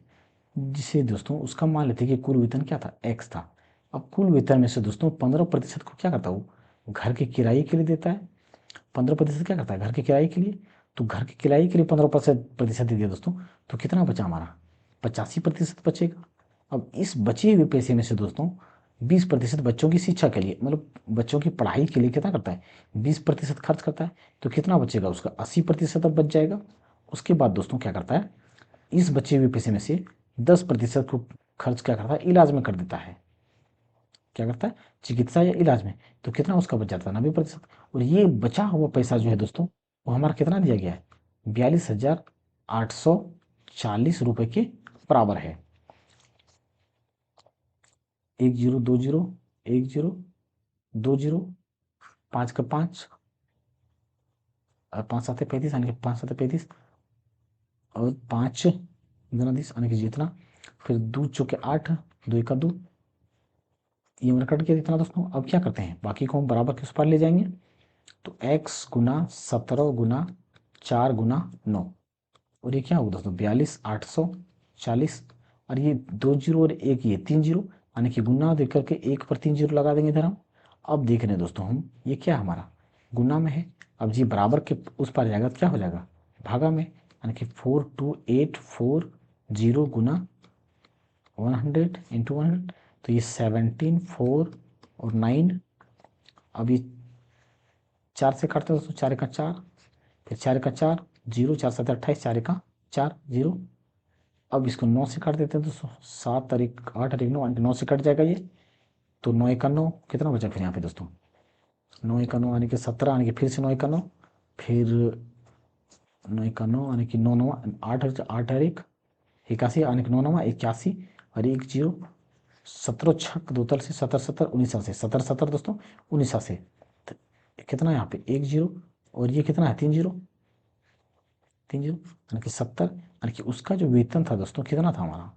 जिसे दोस्तों उसका मान लेते हैं कि कुल वेतन क्या था एक्स था। अब कुल वेतन में से दोस्तों 15% को क्या करता वो घर के किराए के लिए देता है। 15% क्या करता है घर के किराए के लिए, तो घर के किराए के लिए 15% दे दिया दोस्तों, तो कितना बचा हमारा 85% बचेगा। अब इस बचे हुए पैसे में से दोस्तों 20% बच्चों की शिक्षा के लिए मतलब बच्चों की पढ़ाई के लिए कितना करता है 20% खर्च करता है, तो कितना बचेगा उसका 80% अब बच जाएगा। उसके बाद दोस्तों क्या करता है इस बचे हुए पैसे में से 10% को खर्च क्या करता है इलाज में कर देता है। क्या करता है चिकित्सा या इलाज में, तो कितना उसका बच जाता है 90%। और ये बचा हुआ पैसा जो है दोस्तों वो हमारा कितना दिया गया है 42,840 रुपये के बराबर है। 1 जीरो 2 जीरो 1 जीरो 2 जीरो 5 का 5 और 5 7 35 यानी कि 5 7 35 और 5 गुना 10 यानी कि जितना, फिर 2 चौके 8 2 का 2, ये हमारा कट गया इतना दोस्तों। अब क्या करते हैं बाकी को हम बराबर के उस पर ले जाएंगे, तो x गुना 17 गुना 4 गुना 9, और ये क्या होगा दोस्तों 42,840, और ये 2 जीरो और एक ये 3 जीरो, यानी कि गुना देख करके एक पर 3 जीरो लगा देंगे इधर हम। अब देख रहे हैं दोस्तों हम ये क्या हमारा गुना में है, अब जी बराबर के उस पर जाएगा तो क्या हो जाएगा भागा में, यानी कि 42,840 गुना 100 इंटू 100, तो ये 17 4 और 9। अब ये 4 से काटते हैं दोस्तों 4 का 4, फिर 4 का 4 जीरो 4 7 28, 4 का 4 जीरो। अब इसको 9 से काट देते हैं दोस्तों 7 तारीख 8 तारीख 9 9 से कट जाएगा ये, तो 9 का 9 कितना बचा फिर यहाँ पे दोस्तों 9 का 9 आने के 17 आने के फिर से 9 का 9, फिर 9 का 9 आने की 9 9 8 8 तारीख 81 आने के 9 9 81 और एक जीरो 17 छक दो तल से 17 17 19 से 17 17 दोस्तों 19 से, तो कितना यहाँ पे एक जीरो और ये कितना है 3 जीरो 3 जीरो यानी कि 70, यानी कि उसका जो वेतन था दोस्तों कितना था हमारा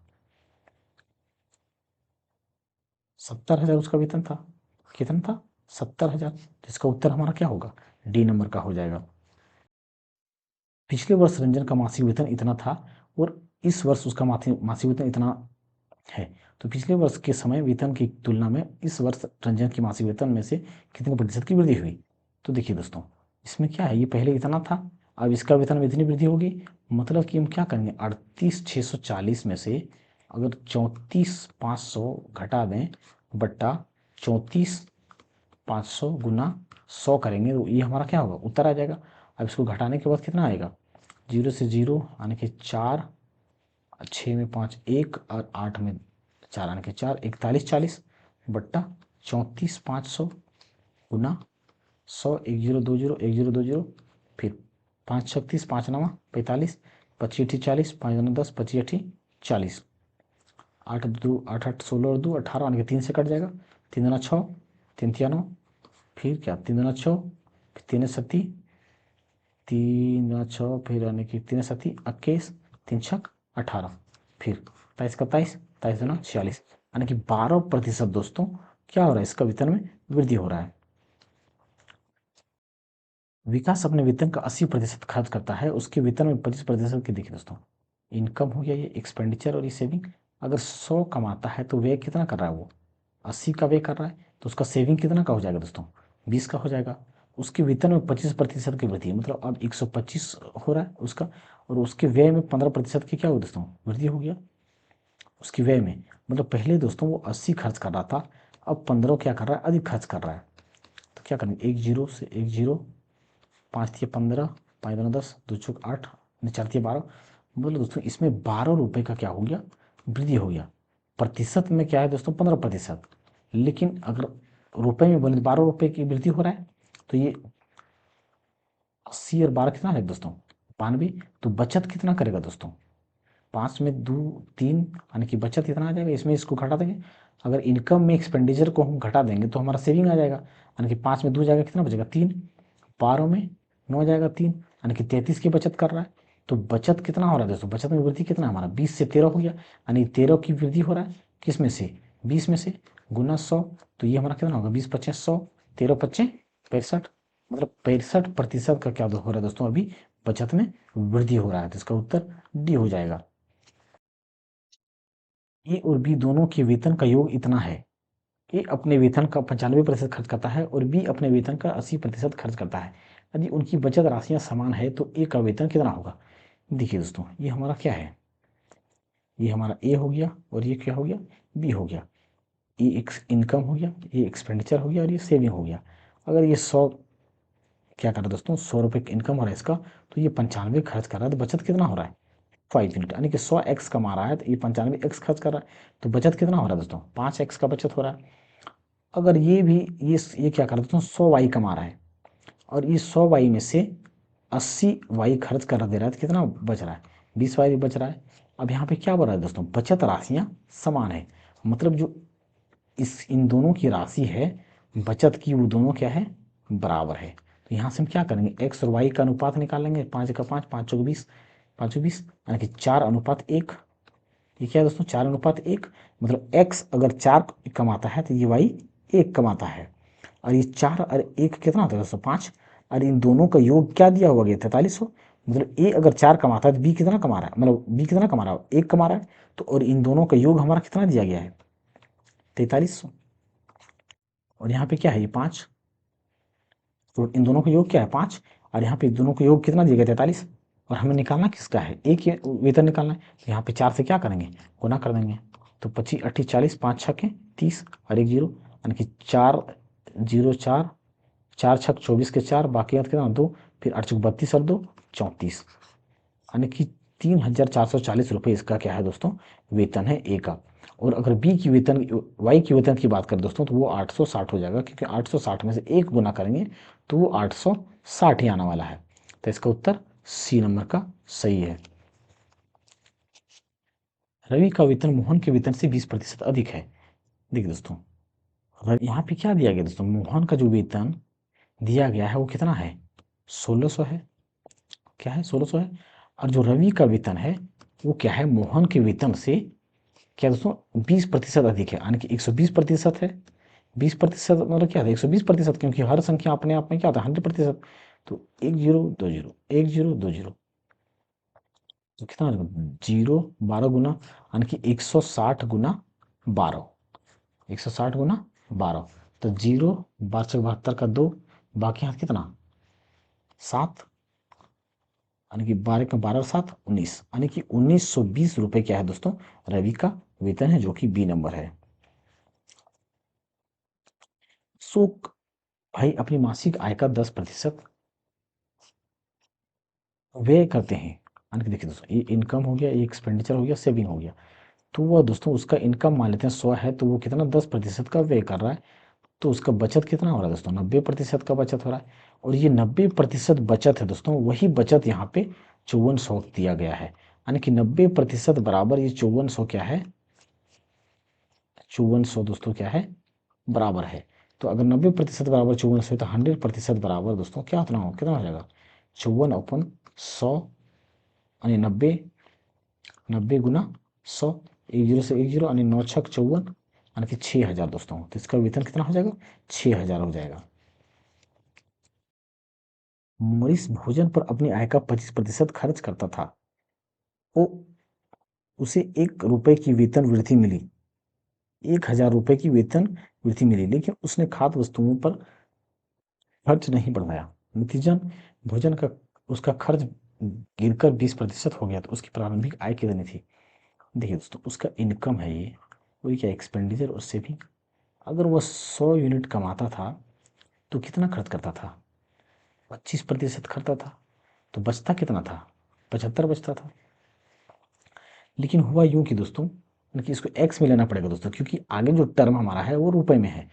70,000 उसका वेतन था। कितना था 70,000, जिसका उत्तर हमारा क्या होगा डी नंबर का हो जाएगा। पिछले वर्ष रंजन का मासिक वेतन इतना था और इस वर्ष उसका मासिक वेतन इतना है, तो पिछले वर्ष के समय वेतन की तुलना में इस वर्ष रंजन की मासिक वेतन में से कितने प्रतिशत की वृद्धि हुई। तो देखिए दोस्तों इसमें क्या है ये पहले इतना था, अब इसका वेतन में इतनी वृद्धि होगी, मतलब कि हम क्या करेंगे 38,640 में से अगर 34,500 घटा दें बट्टा 34,500 गुना 100 करेंगे तो ये हमारा क्या होगा उत्तर आ जाएगा। अब इसको घटाने के बाद कितना आएगा जीरो से जीरो यानी कि 4, 6 में 5 1 और 8 में 4 आने के 4 41,40 बट्टा 34,500 गुना 100 1 जीरो 2 जीरो 1 जीरो 2 जीरो, फिर 5 36 5 9 45 25 अठी 40 5 9 10 25 अठी 40, 8 2 8 8 16 और 2 18 आने के 3 से कट जाएगा, 3 दूना 6 3 तिया 9, फिर क्या 3 दूना 6 फिर 3 सत्ती 3 दूना 6 फिर आने की 3 सत्ती 21 3 छक 18, फिर 23 का 23 23 दूना 46, यानी कि 12% दोस्तों क्या हो रहा है इसका वेतन में वृद्धि हो रहा है। विकास अपने वेतन का 80% खर्च करता है, उसके वेतन में 25% की देखिए दोस्तों इनकम हो गया, ये एक्सपेंडिचर और ये सेविंग। अगर 100 कमाता है तो व्यय कितना कर रहा है वो? 80 का व्यय कर रहा है, तो उसका सेविंग कितना का हो जाएगा दोस्तों? 20 का हो जाएगा। उसके वेतन में 25% की वृद्धि, मतलब अब 125 हो रहा है उसका, और उसके व्यय में 15% की क्या हो दोस्तों? वृद्धि हो गया उसकी व्यय में। मतलब पहले दोस्तों वो 80 खर्च कर रहा था, अब 15 क्या कर रहा है? अधिक खर्च कर रहा है। तो क्या करेंगे? एक जीरो से एक जीरो, 5 तिया 15, 5 दूना 10, 2 चौक 8, 4 तिया 12। मतलब दोस्तों इसमें 12 रुपये का क्या हो गया? वृद्धि हो गया। प्रतिशत में क्या है दोस्तों? 15%। लेकिन अगर रुपए में बोले 12 रुपये की वृद्धि हो रहा है, तो ये 80 और 12 कितना है दोस्तों? 92। तो बचत कितना करेगा दोस्तों? 5 में 2 3, यानी कि बचत कितना आ जाएगा? इसमें इसको घटा देंगे। अगर इनकम में एक्सपेंडिचर को हम घटा देंगे तो हमारा सेविंग आ जाएगा, यानी कि 5 में 2 जाएगा, कितना बचेगा? 3। 12 में 9 जाएगा 3, यानी कि 33 की बचत कर रहा है। तो बचत कितना हो रहा है दोस्तों? बचत में वृद्धि कितना हमारा? 20 से 13 हो गया, यानी 13 की वृद्धि हो रहा है। किस में से? 20 में से, गुना 100। तो ये हमारा कितना होगा? 20 पच्चीस 100, 13 पच्चे 65। मतलब 65% का क्या हो रहा है दोस्तों? अभी बचत में वृद्धि हो रहा है। तो इसका उत्तर डी हो जाएगा। ए और बी दोनों के वेतन का योग इतना है। ए अपने वेतन का 95% खर्च करता है और बी अपने वेतन का 80% खर्च करता है। यदि उनकी बचत राशियां समान है तो ए का वेतन कितना होगा? देखिए दोस्तों, ये हमारा क्या है? ये हमारा ए हो गया, और ये क्या हो गया? बी हो गया। ये एक इनकम हो गया, ये एक्सपेंडिचर हो गया, और ये सेविंग हो गया। अगर ये 100 क्या कर रहा है दोस्तों? 100 रुपये इनकम हो रहा है इसका, तो ये 95 खर्च कर रहा है, तो बचत कितना हो रहा है? 5 यूनिट, यानी कि 100x कमा रहा है तो ये 95x खर्च कर रहा है, तो बचत कितना हो रहा है दोस्तों? 5x का बचत हो रहा है। अगर ये भी ये क्या कर रहा है दोस्तों? 100y कमा रहा है, और ये 100y में से 80y खर्च कर दे रहा है, तो कितना बच रहा है? 20y बच रहा है। अब यहाँ पे क्या बोल रहा है दोस्तों? बचत राशियाँ समान है, मतलब जो इन दोनों की राशि है बचत की, वो दोनों क्या है? बराबर है। तो यहाँ से हम क्या करेंगे? एक्स और वाई का अनुपात निकालेंगे। 5 का 5, 5 चौक 20, 5 20, यानी कि 4:1। ये क्या है दोस्तों? 4:1। मतलब एक्स अगर 4 कमाता है तो ये वाई 1 कमाता है। और ये 4 और 1 कितना होता है दोस्तों? 5। और इन दोनों का योग क्या दिया हुआ गया? 4300। मतलब ए अगर 4 कमाता है तो बी कितना कमा रहा है? मतलब बी कितना कमा रहा है? 1 कमा रहा है। तो और इन दोनों का योग हमारा कितना दिया गया है? 4300। और यहाँ पे क्या है? ये 5। तो इन दोनों का योग क्या है? 5। और यहाँ पे दोनों का योग कितना दिया गया? 43। और हमें निकालना किसका है? एक ही वेतन निकालना है। तो यहाँ पे 4 से क्या करेंगे? गुना कर देंगे। तो 25 28 40, 5 छक्के 30 और 1 जीरो, यानी कि 4 0 4, 4 छक 24 के 4, बाकी याद कितना? 2, फिर 8 चौक 32 और 2 34, यानी कि 3,440 रुपये इसका क्या है दोस्तों? वेतन है ए का। और अगर बी की वेतन, वाई की वेतन की बात करें दोस्तों, तो वो 860 हो जाएगा, क्योंकि 860 में से एक गुना करेंगे तो वो 860 ही आने वाला है। तो इसका उत्तर सी नंबर का सही है। रवि का वेतन मोहन के वेतन से 20% अधिक है। देखिए दोस्तों, यहाँ पे क्या दिया गया दोस्तों? मोहन का जो वेतन दिया गया है वो कितना है? 1600 है। क्या है? 1600 है। और जो रवि का वेतन है वो क्या है? मोहन के वेतन से क्या दोस्तों? 20% अधिक है, यानी कि 120% है। 20% मतलब क्या था? 120%, क्योंकि हर संख्या अपने आप में क्या होता है? 100%। तो 1 जीरो 2 जीरो, 1 जीरो 2 जीरो, तो कितना आ जाएगा? जीरो 12 गुना, यानी कि 160 गुना 12, 160 गुना 12। तो जीरो 12 का 2, बाकी हाथ कितना? 7, यानी कि 12 का 12 और 7 19, यानी कि 1920 रुपये क्या है दोस्तों? रवि का वेतन है, जो कि बी नंबर है। सुख भाई अपनी मासिक आय का 10% व्यय करते हैं, यानी कि देखिए दोस्तों, ये इनकम हो गया, ये एक्सपेंडिचर हो गया, सेविंग हो गया। तो वह दोस्तों उसका इनकम मान लेते हैं 100 है, तो वो कितना? 10% का व्यय कर रहा है। तो उसका बचत कितना हो रहा है दोस्तों? 90% का बचत हो रहा है। और ये 90% बचत है दोस्तों, वही बचत यहाँ पे 5400 दिया गया है, यानी कि 90% बराबर ये 5400 क्या है? 5400 दोस्तों क्या है? बराबर है। तो अगर 90% बराबर 5400 है, तो 100% बराबर दोस्तों क्या होना हो? कितना हो जाएगा? 54/100, यानी 90, 90 गुना 100, 1 जीरो से 1 जीरो, यानी 9 छक 54, यानी कि 6000 दोस्तों। तो इसका वेतन कितना हो जाएगा? 6000 हो जाएगा। मॉरिस भोजन पर अपनी आय का 25% खर्च करता था। वो उसे 1 रुपए की वेतन वृद्धि मिली, 1000 रुपए की वेतन वृद्धि मिली, लेकिन उसने खाद्य वस्तुओं पर खर्च नहीं बढ़ाया। नतीजन भोजन का उसका खर्च गिरकर 20% हो गया, तो उसकी प्रारंभिक आय कितनी थी? देखिए दोस्तों, उसका इनकम है ये, और क्या एक्सपेंडिचर और सेविंग। अगर वह 100 यूनिट कमाता था तो कितना खर्च करता था? 25% खर्चा था, तो बचता कितना था? 75 बचता था। लेकिन हुआ यूं कि दोस्तों, कि इसको एक्स में लेना पड़ेगा दोस्तों, क्योंकि आगे जो टर्म हमारा है वो रुपए में है,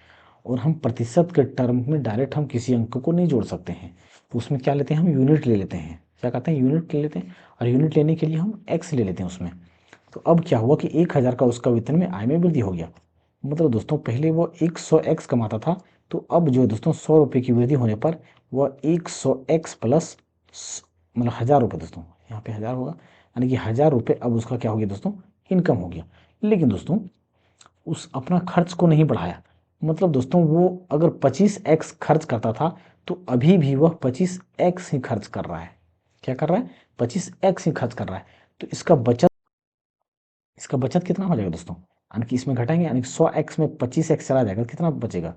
और हम प्रतिशत के टर्म में डायरेक्ट हम किसी अंक को नहीं जोड़ सकते हैं। तो उसमें क्या लेते हैं, हम यूनिट ले लेते हैं। क्या कहते हैं, यूनिट ले लेते हैं, और यूनिट लेने के लिए हम एक्स ले लेते हैं उसमें। तो अब क्या हुआ कि 1000 का उसका वेतन में आय में वृद्धि हो गया। मतलब दोस्तों, पहले वो 100 एक्स कमाता था, तो अब जो है दोस्तों 100 रुपये की वृद्धि होने पर वह 100 एक्स प्लस मतलब 1000 रुपये दोस्तों, यहाँ पे 1000 होगा, यानी कि 1000 रुपये अब उसका क्या हो गया दोस्तों, इनकम हो गया। लेकिन दोस्तों उस अपना खर्च को नहीं बढ़ाया। मतलब दोस्तों वो अगर 25x खर्च करता था, तो अभी भी वह 25x ही खर्च कर रहा है। क्या कर रहा है, 25x ही खर्च कर रहा है। तो इसका बचत कितना हो जाएगा दोस्तों, यानी कि इसमें घटाएंगे, यानी 100x में 25x चला जाएगा, कितना बचेगा,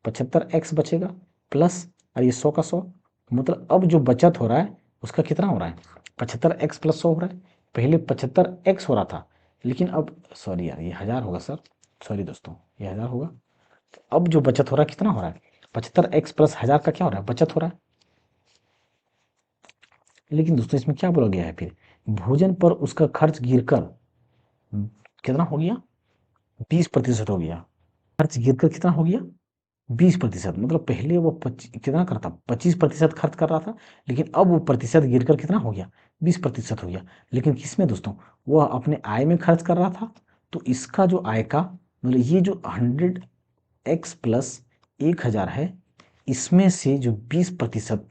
75x बचेगा, प्लस और ये 100 का 100, मतलब अब जो बचत हो रहा है उसका कितना हो रहा है, 75x प्लस 100 हो रहा है। पहले 75x हो रहा था, लेकिन अब सॉरी यार, ये 1000 होगा सर, सॉरी दोस्तों, ये 1000 होगा। तो अब जो बचत हो रहा है कितना हो रहा है, 75x प्लस 1000 का क्या हो रहा है, बचत हो रहा है। लेकिन दोस्तों इसमें क्या बोला गया है फिर, भोजन पर उसका खर्च गिरकर कितना हो गया, 20% हो गया। खर्च गिरकर कितना हो गया, 20%। मतलब पहले वो कितना करता, 25% खर्च कर रहा था, लेकिन अब वो प्रतिशत गिरकर कितना हो गया, 20% हो गया। लेकिन किसमें दोस्तों, वह अपने आय में खर्च कर रहा था। तो इसका जो आय का मतलब ये जो 100x प्लस 1000 है, इसमें से जो 20%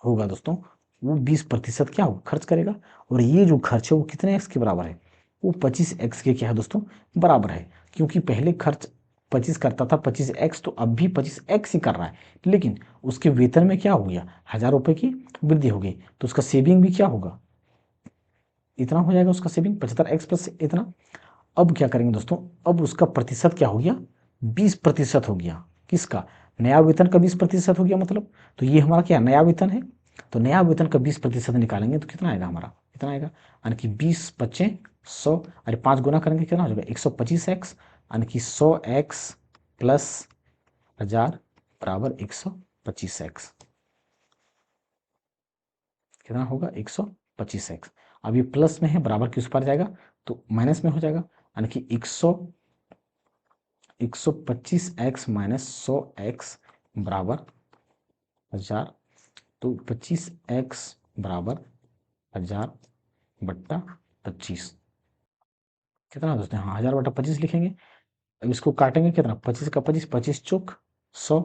होगा दोस्तों, वो 20% क्या होगा, खर्च करेगा। और ये जो खर्च है वो कितने एक्स के बराबर है, वो 25x के क्या है दोस्तों, बराबर है। क्योंकि पहले खर्च 25 करता था, 25x, तो अब भी 25x ही कर रहा है। लेकिन उसके वेतन में क्या हो गया, 1000 रुपये की वृद्धि हो गई, तो उसका सेविंग भी क्या होगा, इतना हो जाएगा उसका सेविंग, 75x प्लस इतना। अब क्या करेंगे दोस्तों, अब उसका प्रतिशत क्या हो गया, 20% हो गया। किसका, नया वेतन का 20% हो गया मतलब। तो ये हमारा क्या, नया वेतन है, तो नया वेतन का 20% निकालेंगे तो कितना आएगा हमारा, कितना आएगा, यानी कि 20 × 5 = 100, अरे 5 गुना करेंगे कितना हो जाएगा, 125x, यानी कि 100x प्लस 1000 बराबर 125x, कितना होगा, 125x। अब ये प्लस में है, बराबर के उस पर जाएगा तो माइनस में हो जाएगा, यानी कि 125x माइनस 100x बराबर 1000। तो 25x बराबर 1000 बट्टा 25, कितना दोस्तों, हाँ 1000 बट्टा 25 लिखेंगे। अब इसको काटेंगे कितना, 25 का 25, 25 चौक 100,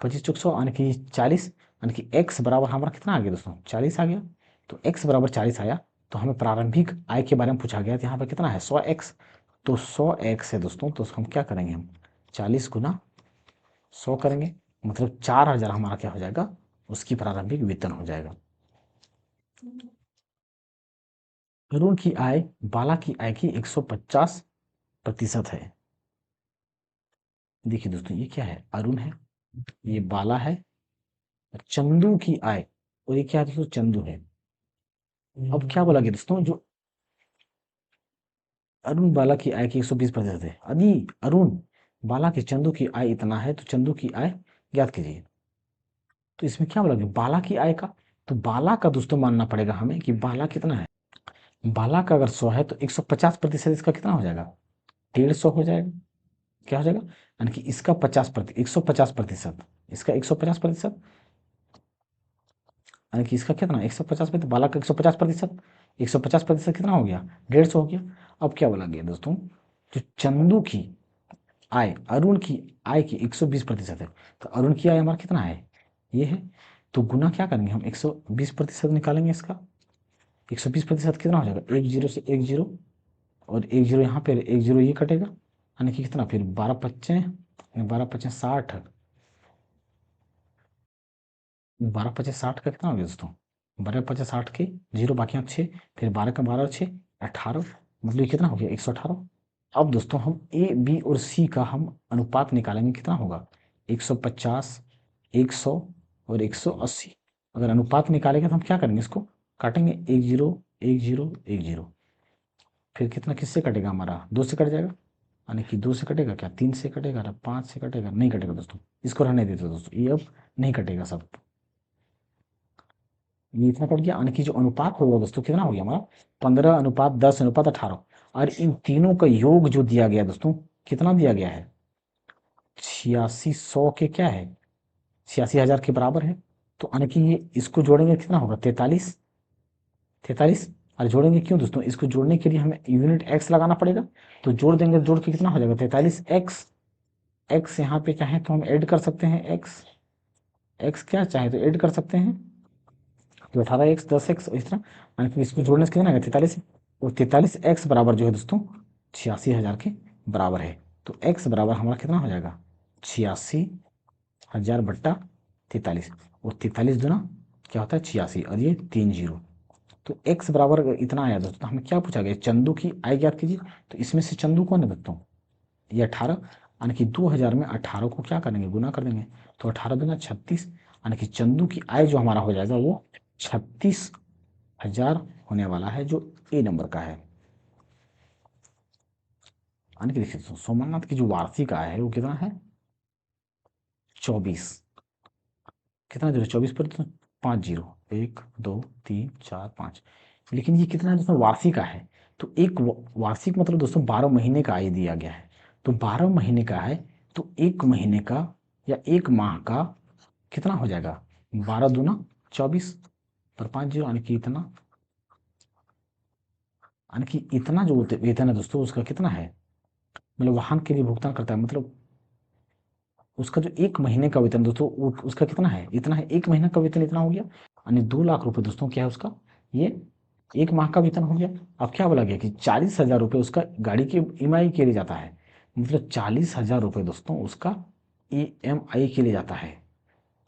25 चौक 100, यानी कि 40, यानी कि x बराबर हमारा कितना आ गया दोस्तों, 40 आ गया। तो x बराबर 40 आया, तो हमें प्रारंभिक आय के बारे में पूछा गया, तो यहाँ पे कितना है, 100x। तो 100x है दोस्तों, तो हम क्या करेंगे, हम 40 गुना 100 करेंगे, मतलब 4000 हमारा क्या हो जाएगा, उसकी प्रारंभिक वेतन हो जाएगा। अरुण की आय बाला की आय की 150% है। देखिए दोस्तों, ये क्या है, अरुण है, ये बाला है, चंदू की आय, और ये क्या है दोस्तों, चंदू है। अब क्या बोला गया दोस्तों, जो अरुण बाला की आय की 120% है, यदि अरुण बाला की चंदू की आय इतना है, तो चंदू की आय ज्ञात कीजिए। तो इसमें क्या बोला गया, बाला की आय का, तो बाला का दोस्तों मानना पड़ेगा हमें कि बाला कितना है। बाला का अगर 100 है, तो 150% इसका कितना हो जाएगा, 150 हो जाएगा। क्या हो जाएगा, यानी कि इसका 150%, इसका 150%, यानी कि इसका कितना, 150%, बाला का 150%, 150% कितना हो गया, 150 हो गया। अब क्या बोला गया दोस्तों, जो चंदू की आय अरुण की आय की 120% है, तो अरुण की आय हमारा कितना है, ये है। तो गुना क्या करेंगे हम, 120% निकालेंगे इसका, 120% कितना हो जाएगा, एक जीरो से एक जीरो, और एक जीरो यहाँ पे, एक जीरो ये कटेगा, यानी कि कितना फिर 12 × 5 = 60, 12 × 5 = 60 का कितना हो गया दोस्तों, 12 × 5 = 60 के जीरो बाकी यहाँ 6, फिर 12 का 12 और 6 18, मतलब ये कितना हो गया 118। अब दोस्तों हम ए बी और सी का हम अनुपात निकालेंगे, कितना होगा 150, 100 और 180। अगर अनुपात निकालेंगे तो हम क्या करेंगे, इसको काटेंगे 10 10 10, फिर कितना किससे कटेगा, हमारा 2 से कट जाएगा, यानी कि 2 से कटेगा क्या, 3 से कटेगा ना, 5 से कटेगा, नहीं कटेगा दोस्तों, इसको रहने देते दोस्तों, ये अब नहीं कटेगा सब, ये इतना कट गया, यानी कि जो अनुपात होगा दोस्तों कितना हो गया हमारा 15:10:18। और इन तीनों का योग जो दिया गया दोस्तों, कितना दिया गया है 8600 के क्या है, 86,000 के बराबर है। तो यानी कि ये इसको जोड़ेंगे कितना होगा 43, 43। और जोड़ेंगे क्यों दोस्तों, इसको जोड़ने के लिए हमें यूनिट एक्स लगाना पड़ेगा, तो जोड़ देंगे, जोड़ के कितना हो जाएगा 43x। एक्स यहाँ पे चाहे तो हम ऐड कर सकते हैं, एक्स एक्स क्या चाहे तो ऐड कर सकते हैं, तो 18x 10x इस तरह, यानी कि इसको जोड़ने से कितना आएगा 43। और 43x बराबर जो है दोस्तों 86,000 के बराबर है। तो x बराबर हमारा कितना हो जाएगा 86,000 बट्टा 43, और 43 दूना क्या होता है 86, और ये 3 जीरो। तो x बराबर अगर इतना आया दोस्तों, तो हमें क्या पूछा गया, चंदू की आय ज्ञात कीजिए। तो इसमें से चंदू कौन है दोस्तों, ये 18, यानी कि 2000 में 18 को क्या करेंगे, गुना कर देंगे, तो 18 दूना 36, यानी कि चंदू की आय जो हमारा हो जाएगा वो 36,000 होने वाला है, जो ए नंबर का है। यानी कि देखिए दोस्तों, सोमनाथ की जो वार्षिक आय है वो कितना है 24, कितना जीरो 24 पर तो 5 जीरो, 1 2 3 4 5, लेकिन ये कितना है दोस्तों वार्षिक आय है। तो एक वार्षिक मतलब दोस्तों 12 महीने का आय दिया गया है, तो 12 महीने का है, तो एक महीने का या एक माह का कितना हो जाएगा 12 दूना 24 पर 5 जीरो, यानी कि इतना, यानी कि इतना जो वेतन है दोस्तों उसका कितना है, मतलब वाहन के लिए भुगतान करता है, मतलब उसका जो एक महीने का वेतन दोस्तों उसका कितना है, इतना है, एक महीने का वेतन इतना हो गया, यानी 2 लाख रुपए दोस्तों क्या है उसका, ये एक माह का वेतन हो गया। अब क्या बोला गया कि 40,000 रुपये उसका गाड़ी की ईएमआई के लिए जाता है, मतलब 40,000 रुपये दोस्तों उसका ईएमआई के लिए जाता है।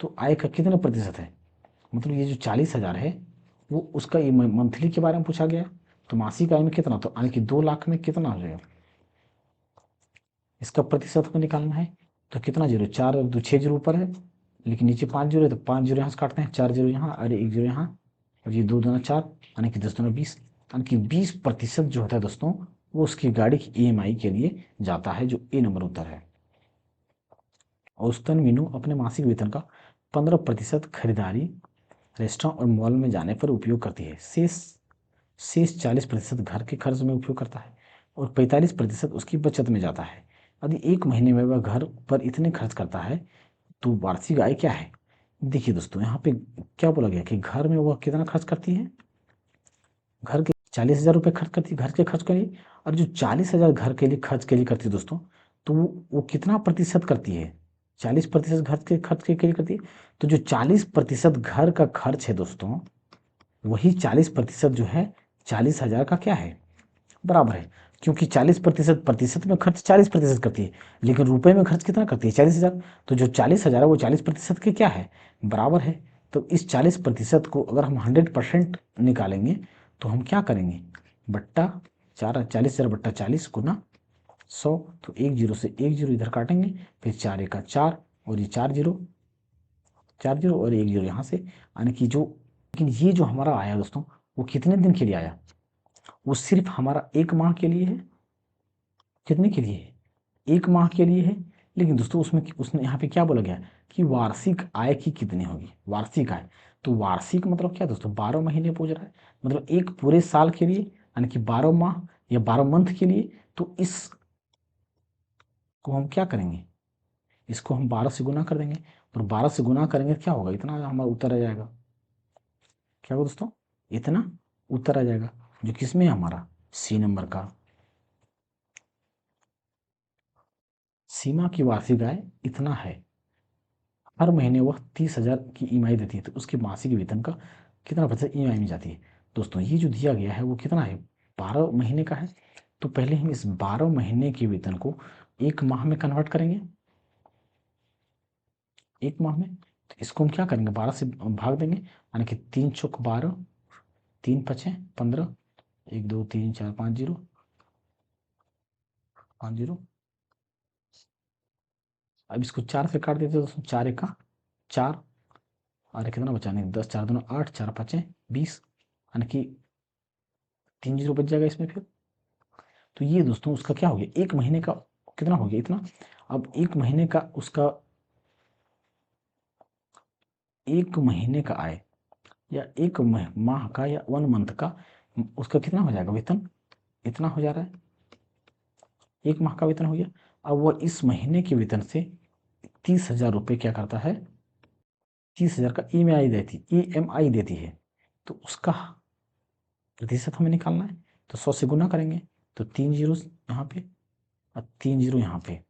तो आय का कितना प्रतिशत है, मतलब ये जो 40,000 है वो उसका ये मंथली के बारे में पूछा गया है। तो मासिक आय में कितना, तो यानी कि 2 लाख में कितना हो जाएगा, इसका प्रतिशत को निकालना है। तो कितना जीरो, 4 और 2 6 जीरो ऊपर है, लेकिन नीचे 5 जीरो है, तो 5 जीरो यहाँ से काटते हैं, 4 जीरो यहाँ और 1 जीरो यहाँ, और ये 2 दूना 4, यानी कि 10 दूना 20, यानी कि 20% जो होता है दोस्तों वो उसकी गाड़ी की ईएमआई के लिए जाता है, जो ए नंबर उत्तर है। औसतन मीनू अपने मासिक वेतन का 15% खरीदारी, रेस्टोरेंट और मॉल में जाने पर उपयोग करती है, शेष 40% घर के खर्च में उपयोग करता है, और 45% उसकी बचत में जाता है। यदि एक महीने में वह घर पर इतने खर्च करता है तो वार्षिक आय क्या है। देखिए दोस्तों यहाँ पे क्या बोला गया कि घर में वह कितना खर्च करती है, घर के 40,000 रुपये खर्च करती है घर के खर्च के लिए, और जो 40,000 घर के लिए खर्च के लिए करती है दोस्तों, तो वो कितना प्रतिशत करती है, 40% घर के खर्च के लिए करती है। तो जो 40% घर का खर्च है दोस्तों, वही 40% जो है 40,000 का क्या है बराबर है, क्योंकि 40% प्रतिशत में खर्च 40% करती है, लेकिन रुपए में खर्च कितना करती है 40,000। तो जो 40,000 है वो 40% के क्या है बराबर है। तो इस 40% को अगर हम 100% निकालेंगे तो हम क्या करेंगे, बट्टा 40,000 बट्टा 40 गुना 100, तो 1 जीरो से 1 जीरो इधर काटेंगे, फिर 4 1 4, और ये 4 जीरो, 4 जीरो और 1 जीरो यहाँ से, यानी कि जो, लेकिन ये जो हमारा आया दोस्तों वो कितने दिन के लिए आया, वो सिर्फ हमारा एक माह के लिए है, कितने के लिए है एक माह के लिए है। लेकिन दोस्तों उसमें उसने यहाँ पे क्या बोला गया कि वार्षिक आय की कितनी होगी, वार्षिक आय, तो वार्षिक मतलब क्या दोस्तों 12 महीने पूछ रहा है, मतलब एक पूरे साल के लिए, यानी कि 12 माह या 12 मंथ के लिए। तो इसको हम क्या करेंगे, इसको हम 12 से गुना कर देंगे, और 12 से गुना करेंगे क्या होगा, इतना हमारा उत्तर आ जाएगा, क्या होगा दोस्तों इतना उत्तर आ जाएगा, जो किसमें है हमारा सी नंबर का। सीमा की वार्षिक आय इतना है, हर महीने वह 30,000 की ईएमआई देती है, तो उसके मासिक वेतन का कितना प्रतिशत ईएमआई में जाती है। दोस्तों ये जो दिया गया है वो कितना है 12 महीने का है। तो पहले हम इस 12 महीने के वेतन को एक माह में कन्वर्ट करेंगे, एक माह में, तो इसको हम क्या करेंगे 12 से भाग देंगे, यानी कि 3 चौक 12, 3 पचे 15, 1 2 3 4 5 जीरो 5 जीरो। अब इसको 4 से काट देते दोस्तों, 4 एक का 4, और कितना बचा, नहीं 10 4 दूना 8 4 5 20, यानी कि 3 जीरो बच जाएगा इसमें फिर। तो ये दोस्तों उसका क्या हो गया, एक महीने का कितना हो गया इतना। अब एक महीने का उसका, एक महीने का आय या एक माह का या 1 मंथ का उसका कितना हो जाएगा वेतन, इतना हो जा रहा है, एक माह का वेतन हो गया। अब वह इस महीने के वेतन से 30,000 रुपये क्या करता है, 30,000 का EMI देती है। तो उसका प्रतिशत हमें निकालना है, तो 100 से गुना करेंगे, तो 3 जीरो यहाँ पे और 3 जीरो यहाँ पे,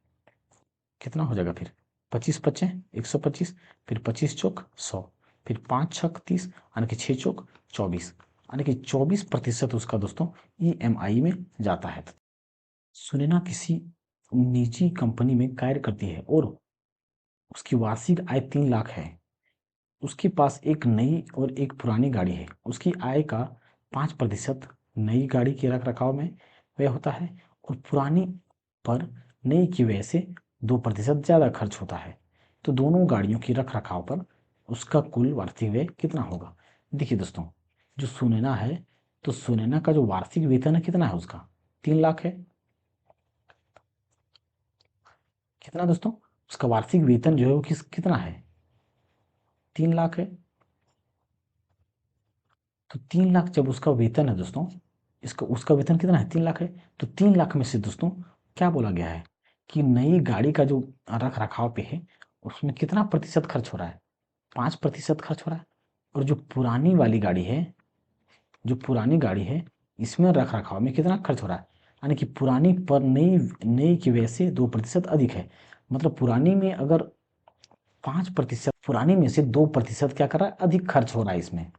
कितना हो जाएगा फिर 25 पच्चे 125, फिर 25 चौक 100, फिर 5 छक 30, यानी कि 6 चौक 24, यानी कि 24% उसका दोस्तों EMI में जाता है। सुनैना किसी निजी कंपनी में कार्य करती है और उसकी वार्षिक आय 3 लाख है। उसके पास एक नई और एक पुरानी गाड़ी है। उसकी आय का 5% नई गाड़ी के रख रखाव में व्यय होता है और पुरानी पर नई की वजह से 2% ज़्यादा खर्च होता है। तो दोनों गाड़ियों की रख रखाव पर उसका कुल वार्षिक व्यय कितना होगा। देखिए दोस्तों, जो सुनैना है, तो सुनैना का जो वार्षिक वेतन है कितना है उसका, 3 लाख है। कितना दोस्तों, उसका वार्षिक वेतन जो है वो कितना है, 3 लाख है। तो 3 लाख जब उसका वेतन है दोस्तों, इसका उसका वेतन कितना है, 3 लाख है। तो 3 लाख में से दोस्तों क्या बोला गया है कि नई गाड़ी का जो रख रखाव पे है उसमें कितना प्रतिशत खर्च हो रहा है, 5% खर्च हो रहा है। और जो पुरानी वाली गाड़ी है, जो पुरानी गाड़ी है इसमें रख रखाव में कितना खर्च हो रहा है, यानी कि पुरानी पर नई नई की वजह से 2% अधिक है। मतलब पुरानी में अगर 5%, पुरानी में से 2% क्या कर रहा है, अधिक खर्च हो रहा है इसमें।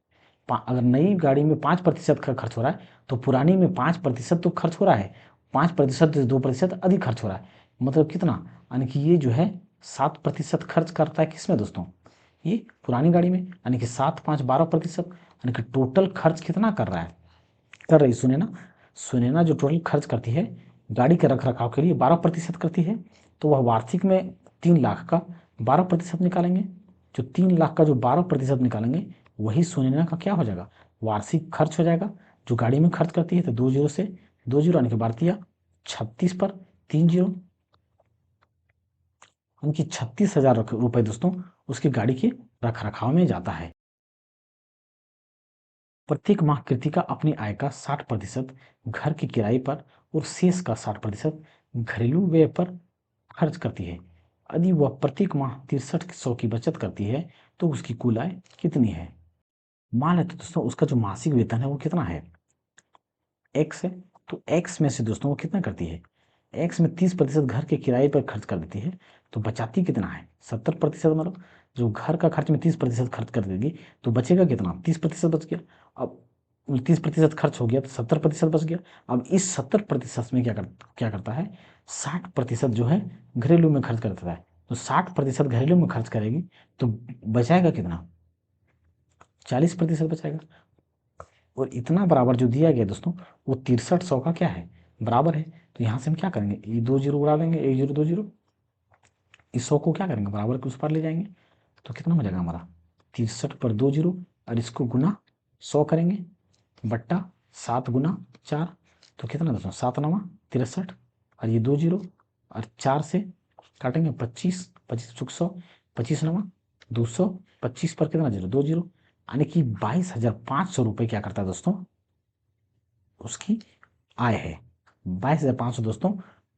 अगर नई गाड़ी में 5% का खर्च हो रहा है तो पुरानी में 5% तो खर्च हो रहा है, 5% से 2% अधिक खर्च हो रहा है। मतलब कितना, यानी कि ये जो है 7% खर्च करता है किसमें दोस्तों, ये पुरानी गाड़ी में, यानी कि 7 5 12%, यानी कि टोटल खर्च कितना कर रहा है, कर रही सुनैना। सुनैना जो टोटल खर्च करती है गाड़ी के रख रखाव के लिए 12% करती है। तो वह वार्षिक में 3 लाख का 12% निकालेंगे। जो 3 लाख का जो 12% निकालेंगे वही सुनैना का क्या हो जाएगा, वार्षिक खर्च हो जाएगा। जो गाड़ी में खर्च करती है तो 2 जीरो से 2 जीरो, यानी कि भारतीय 36 पर 3 जीरो, उनकी 36,000 रुपये दोस्तों उसकी गाड़ी के रख रखाव में जाता है। प्रत्येक माह कृतिका अपनी आय का 60% घर के किराए पर और शेष का 60% घरेलू व्यय पर खर्च करती है। यदि वह प्रत्येक माह 6300 की बचत करती है तो उसकी कुल आय कितनी है। मान लेते दोस्तों उसका जो मासिक वेतन है वो कितना है, एक्स है। तो एक्स में से दोस्तों वो कितना करती है, एक्स में 30% घर के किराए पर खर्च कर देती है, तो बचाती कितना है 70%। मतलब जो घर का खर्च में 30% खर्च कर देगी तो बचेगा कितना, 30% बच गया। अब 30% खर्च हो गया तो 70% बच गया। अब इस 70% में क्या करता है, 60% जो है घरेलू में खर्च कर देता है। तो 60% घरेलू में खर्च करेगी तो बचाएगा कितना, 40% बचाएगा। और इतना बराबर जो दिया गया दोस्तों वो 6300 का क्या है, बराबर है। तो यहाँ से हम क्या करेंगे, ये 2 जीरो उड़ा देंगे, 1 जीरो 2 जीरो, इस 100 को क्या करेंगे बराबर के उस पर ले जाएंगे। तो कितना हो जाएगा हमारा, 63 पर 2 जीरो, और इसको गुना 100 करेंगे बट्टा 7 गुना 4, तो कितना दोस्तों 7 नवा 63, और ये 2 जीरो और 4 से काटेंगे 25, 25 चुक 100, 25 नवा 200, 25 पर कितना जीरो 2 जीरो, यानी कि 22,500 रुपये क्या करता है दोस्तों उसकी आय है। 22,500 दोस्तों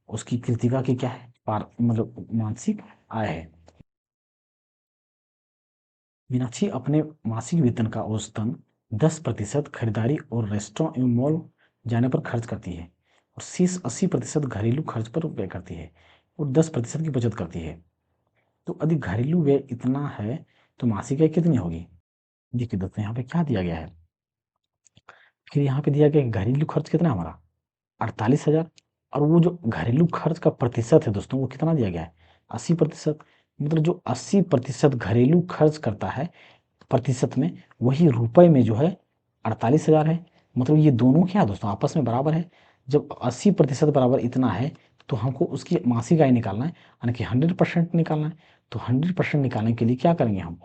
उसकी कृतिका की क्या है, मतलब मासिक आय है। मीनाक्षी अपने मासिक वेतन का औसतन 10% खरीदारी और रेस्टोरेंट एवं मॉल जाने पर खर्च करती है और शेष 80% घरेलू खर्च पर व्यय करती है और 10% की बचत करती है। तो यदि घरेलू व्यय इतना है तो मासिक आय कितनी होगी। देखिए दोस्तों यहाँ पे क्या दिया गया है, फिर यहाँ पे दिया गया है घरेलू खर्च कितना है हमारा 48,000, और वो जो घरेलू खर्च का प्रतिशत है दोस्तों वो कितना दिया गया है 80%। मतलब जो 80% घरेलू खर्च करता है प्रतिशत में, वही रुपए में जो है 48,000 है। मतलब ये दोनों क्या है दोस्तों, आपस में बराबर है। जब 80% बराबर इतना है तो हमको उसकी मासिक आय निकालना है, यानी कि 100% निकालना है। तो 100% निकालने के लिए क्या करेंगे हम,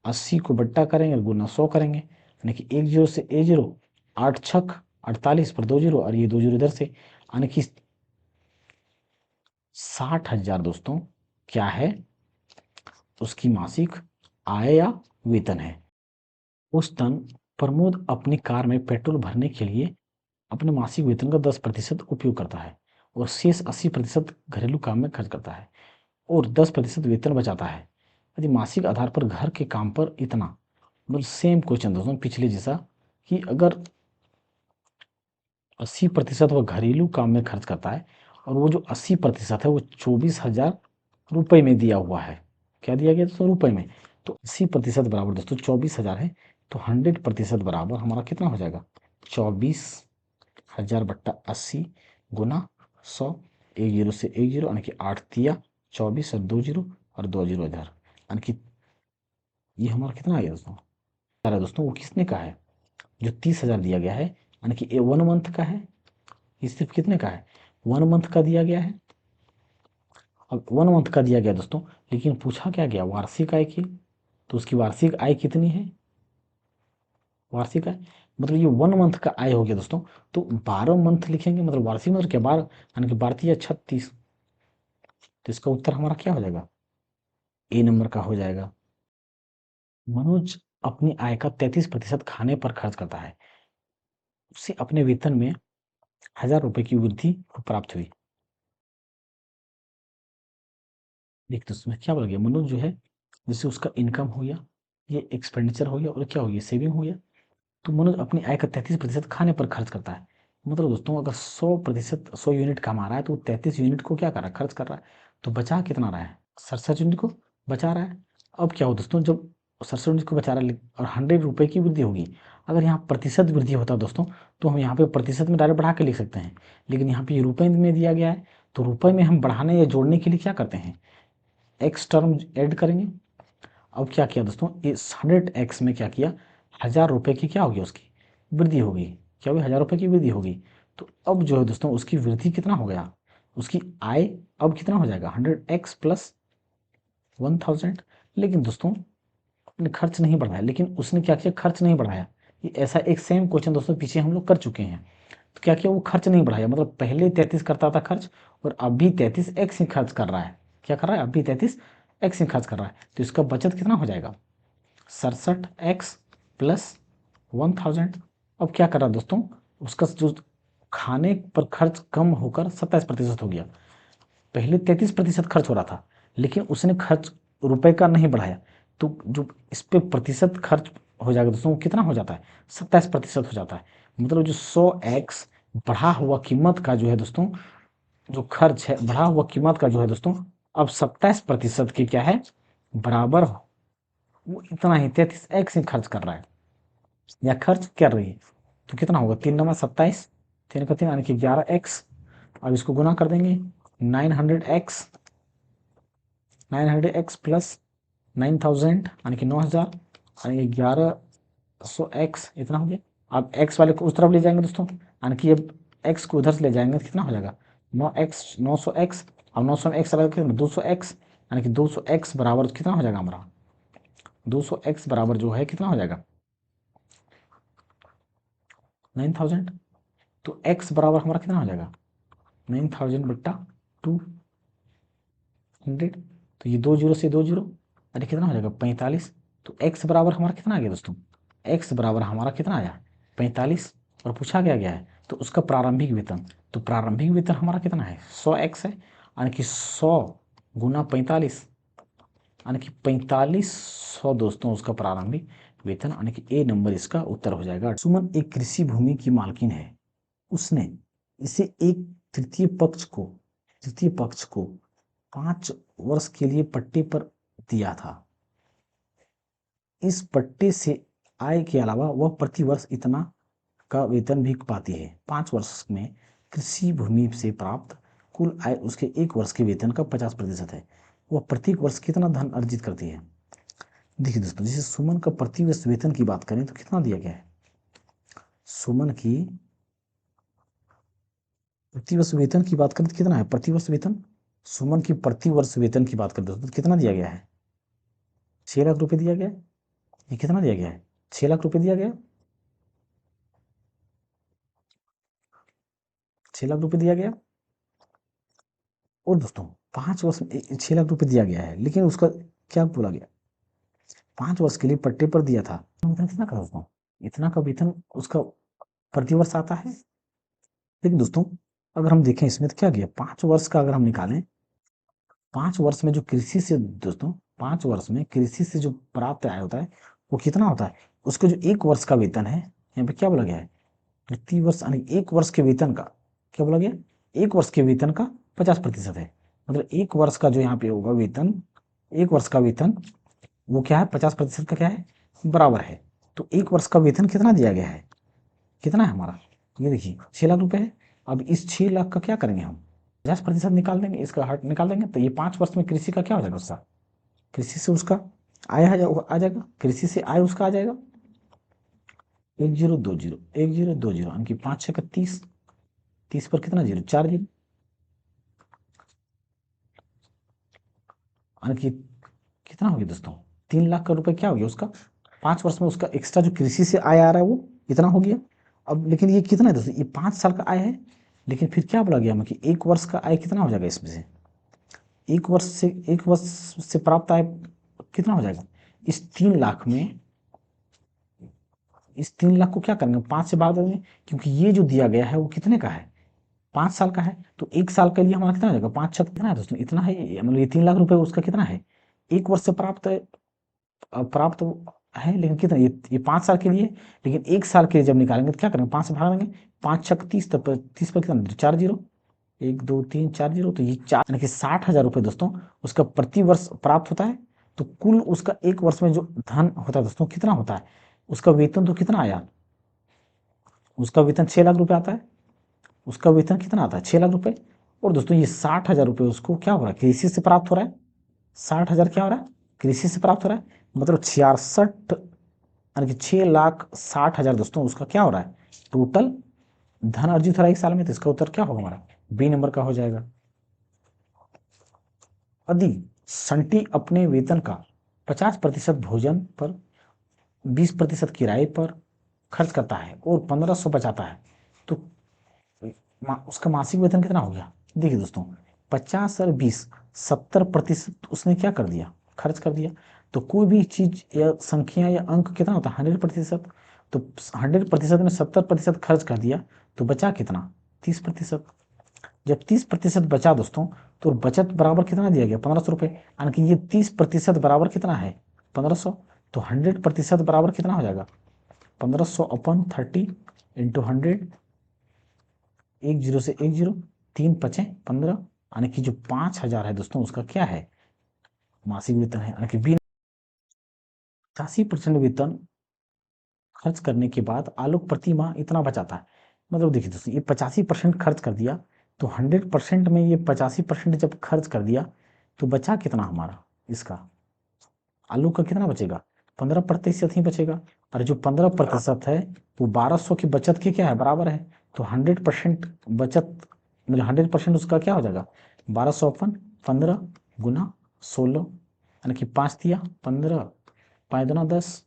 80 को बट्टा करेंगे और गुना 100 करेंगे, यानी कि 1 जीरो से 1 जीरो, 8 छक 48 पर 2 जीरो और ये 2 जीरो इधर से, यानी कि 60,000 दोस्तों क्या है, उसकी मासिक आय या वेतन है। उस दिन प्रमोद अपनी कार में पेट्रोल भरने के लिए अपने मासिक वेतन का 10% उपयोग करता है और शेष 80% घरेलू काम में खर्च करता है और 10% वेतन बचाता है। यदि मासिक आधार पर घर के काम पर इतना, मतलब सेम क्वेश्चन दोस्तों पिछले जैसा, कि अगर 80% वह घरेलू काम में खर्च करता है और वो जो 80% है वो 24,000 रुपये में दिया हुआ है। क्या दिया गया दोस्तों, रुपये में। तो 80% बराबर दोस्तों 24,000 है। तो 100% बराबर हमारा कितना हो जाएगा, 24,000 बट्टा 80 गुना 100, 1 जीरो से 1 जीरो, यानी कि 8 तिया 24 और 2 जीरो और 2 जीरो इधर, यानी कि ये हमारा कितना आ गया दोस्तों, सारा दोस्तों वो किसने का है, जो 30,000 दिया गया है, यानी कि ये 1 मंथ का है। ये सिर्फ कितने का है, 1 मंथ का दिया गया है। अब 1 मंथ का दिया गया दोस्तों, लेकिन पूछा क्या गया, वार्षिक आय की। तो उसकी वार्षिक आय कितनी है, वार्षिक आय मतलब ये 1 मंथ का आय हो गया दोस्तों। तो 12 मंथ लिखेंगे, मतलब वार्षिक मतलब क्या, 12 यानी कि 12 या 36। तो इसका उत्तर हमारा क्या हो जाएगा, ए नंबर का हो जाएगा। मनोज अपनी आय का 33% खाने पर खर्च करता है, उसे अपने वेतन में 1,000 रुपए की वृद्धि प्राप्त हुई। देख तो उसमें क्या बोला गया, मनोज जो है जैसे उसका इनकम हो गया, ये एक्सपेंडिचर हो गया और क्या हो गया, सेविंग हो गया। तो मनोज अपनी आय का 33% खाने पर खर्च करता है। मतलब दोस्तों अगर 100%, 100 यूनिट कमा रहा है तो वो 33 यूनिट को क्या कर रहा है, खर्च कर रहा है। तो बचा कितना रहा है, 67 यूनिट को बचा रहा है। अब क्या हो दोस्तों, जब 67 यूनिट को बचा रहा है और 100 रुपये की वृद्धि होगी, अगर यहाँ प्रतिशत वृद्धि होता दोस्तों तो हम यहाँ पे प्रतिशत में डायरेक्ट बढ़ा के लिख सकते हैं, लेकिन यहाँ पे ये रुपये में दिया गया है। तो रुपये में हम बढ़ाने या जोड़ने के लिए क्या करते हैं, एक्स टर्म ऐड करेंगे। अब क्या किया दोस्तों, इस 100x में क्या किया, 1,000 रुपये की क्या होगी, उसकी वृद्धि होगी। क्या हुई, 1,000 रुपये की वृद्धि होगी। तो अब जो है दोस्तों उसकी वृद्धि कितना हो गया, उसकी आय अब कितना हो जाएगा, 100x प्लस 1,000। लेकिन दोस्तों अपने खर्च नहीं बढ़ाया, लेकिन उसने क्या किया, खर्च नहीं बढ़ाया। ये ऐसा एक सेम क्वेश्चन दोस्तों पीछे हम लोग कर चुके हैं। तो क्या किया, वो खर्च नहीं बढ़ाया, मतलब पहले 33 करता था खर्च और अभी 33x ही खर्च कर रहा है। क्या कर रहा है, अभी 33x ही खर्च कर रहा है। तो इसका बचत कितना हो जाएगा, 67x प्लस 1,000। अब क्या कर रहा है दोस्तों, उसका जो खाने पर खर्च कम होकर 27% हो गया। पहले 33% खर्च हो रहा था, लेकिन उसने खर्च रुपए का नहीं बढ़ाया। तो जो इस पे प्रतिशत खर्च हो जाएगा दोस्तों, वो कितना हो जाता है, 27% हो जाता है। मतलब जो 100x बढ़ा हुआ कीमत का जो है दोस्तों, जो खर्च है बढ़ा हुआ कीमत का जो है दोस्तों, अब 27% के क्या है, बराबर वो इतना ही 33x ही खर्च कर रहा है या खर्च कर रही है। तो कितना होगा, 3×27, 3 का 3 यानी कि 11x। अब इसको गुना कर देंगे, 900x, 900x प्लस 9,000 यानी कि 9,000, यानी कि 1,100x इतना हो गया। अब x वाले को उस तरफ ले जाएंगे दोस्तों, यानी कि अब x को उधर से ले जाएंगे तो कितना हो जाएगा, 900x। अब 900 में x लगा के 200x, यानी कि 200x बराबर कितना हो जाएगा हमारा, 200x बराबर जो है कितना हो जाएगा, 9,000। तो x बराबर हमारा कितना हो जाएगा, 9,000 बट्टा 200। तो ये 2 जीरो से 2 जीरो, अरे कितना हो जाएगा, 45। तो x बराबर हमारा कितना आ गया दोस्तों, x बराबर हमारा कितना आया, 45। और पूछा गया है तो उसका प्रारंभिक वेतन। तो प्रारंभिक वेतन हमारा कितना है, 100x है, यानी कि 100 गुना 45, यानी कि 4500 दोस्तों उसका प्रारंभिक वेतन, यानी कि ए नंबर इसका उत्तर हो जाएगा। सुमन एक कृषि भूमि की मालकिन है, उसने इसे एक तृतीय पक्ष को 5 वर्ष के लिए पट्टे पर दिया था। इस पट्टे से आय के अलावा वह प्रति वर्ष इतना का वेतन भी पाती है। 5 वर्ष में कृषि भूमि से प्राप्त कुल आय उसके 1 वर्ष के वेतन का 50% है। वह प्रत्येक वर्ष कितना धन अर्जित करती है। देखिए दोस्तों, जैसे सुमन का प्रति वर्ष वेतन की बात करें तो कितना दिया गया है, सुमन की प्रतिवर्ष वेतन की बात करें तो कितना है प्रतिवर्ष वेतन? सुमन की प्रतिवर्ष वेतन की बात करते तो कितना दिया गया है? 6 लाख रुपए दिया गया है। ये कितना दिया गया है? 6 लाख रुपए दिया गया है। 6 लाख रुपए दिया गया। और दोस्तों 5 वर्ष में 6 लाख रुपए दिया गया है, लेकिन उसका क्या बोला गया? 5 वर्ष के लिए पट्टे पर दिया था। वेतन कितना का दोस्तों? इतना का वेतन उसका प्रतिवर्ष आता है। लेकिन दोस्तों अगर हम देखें इसमें तो क्या गया, 5 वर्ष का अगर हम निकालें, 5 वर्ष में जो कृषि से दोस्तों 5 वर्ष में कृषि से जो प्राप्त आय होता है वो कितना होता है? उसका जो 1 वर्ष का वेतन है, यहाँ पे क्या बोला गया है? प्रति वर्ष यानी 1 वर्ष के वेतन का क्या बोला गया? 1 वर्ष के वेतन का 50% है। मतलब 1 वर्ष का जो यहाँ पे होगा वेतन, 1 वर्ष का वेतन वो क्या है? 50% का क्या है? बराबर है। तो 1 वर्ष का वेतन कितना दिया गया है? कितना है हमारा? ये देखिए 6 लाख रुपए है। अब इस 6 लाख का क्या करेंगे हम? 50% निकाल देंगे, इसका हट निकाल देंगे, तो ये 5 वर्ष में कृषि का क्या हो जाएगा? उसका कृषि से उसका आय आ जाएगा, कृषि से आय उसका आ जाएगा 1020 1020 यानी कि 5 6 30, 30 पर कितना जीरो? 4 जीरो, यानी कि कितना हो गया दोस्तों? 3 लाख का रुपए क्या हो गया उसका? 5 वर्ष में उसका एक्स्ट्रा जो कृषि से आय आ रहा है वो इतना हो गया। अब लेकिन ये कितना है दोस्तों? ये 5 साल का आय है, लेकिन फिर क्या बोला गया हमें कि 1 वर्ष का आय कितना हो जाएगा इसमें से? 1 वर्ष से प्राप्त आय कितना हो जाएगा? इस 3 लाख को क्या करेंगे? 5 से भाग देंगे, क्योंकि ये जो दिया गया है वो कितने का है? 5 साल का है। तो 1 साल के लिए हमारा कितना हो जाएगा? 5 छक कितना है दोस्तों? इतना है, मतलब ये 3 लाख रुपए उसका कितना है? 1 वर्ष से प्राप्त है, लेकिन कितना? ये 5 साल के लिए। लेकिन 1 साल के लिए जब निकालेंगे तो क्या करेंगे? 5 से भाग देंगे, 5 छक 30, तब 30 पर कितना? 4 जीरो, 1 2 3 4 जीरो, तो ये 4 यानी कि 60,000 रुपये दोस्तों उसका प्रति वर्ष प्राप्त होता है। तो कुल उसका 1 वर्ष में जो धन होता है दोस्तों कितना होता है? उसका वेतन तो कितना आया? उसका वेतन 6 लाख रुपए आता है। उसका वेतन कितना आता है? 6 लाख रुपए। और दोस्तों ये 60,000 रुपये उसको क्या हो रहा है? कृषि से प्राप्त हो रहा है। 60,000 क्या हो रहा है? कृषि से प्राप्त हो रहा है। मतलब 66 यानी कि 6,60,000 दोस्तों उसका क्या हो रहा है? टोटल धन अर्जित हो रहा है 1 साल में। तो इसका उत्तर क्या होगा हमारा? बी नंबर का हो जाएगा। यदि संटी अपने वेतन का 50% भोजन पर, 20% किराए पर खर्च करता है और 1500 बचाता है, तो उसका मासिक वेतन कितना हो गया? देखिए दोस्तों 50 और 20, 70% उसने क्या कर दिया? खर्च कर दिया। तो कोई भी चीज या संख्या या अंक कितना होता है? 100%। तो 100% में 70% खर्च कर दिया, तो बचा कितना? 30%। जब 30% बचा दोस्तों, तो बचत बराबर कितना दिया गया? 1500 रुपये। यानी कि ये 30% बराबर कितना है? 1500। तो 100% बराबर कितना हो जाएगा? 1500 अपन 30 इंटू 100, 1 जीरो से 1 जीरो, 3 पचे 15, यानी कि जो 5,000 है दोस्तों उसका क्या है? मासिक वेतन है। यानी कि 85% वेतन खर्च करने के बाद आलोक प्रति माह इतना बचाता है। मतलब देखिए दोस्तों ये 85% खर्च कर दिया, तो 100% में ये 85% जब खर्च कर दिया तो बचा कितना हमारा? इसका आलू का कितना बचेगा? 15% ही बचेगा। और जो 15% है वो 1200 की बचत के क्या है? बराबर है। तो 100% बचत, मतलब 100% उसका क्या हो जाएगा? 1200 अपन 15 गुना 16, यानी कि 5 दिया 15, 5 दूना 10,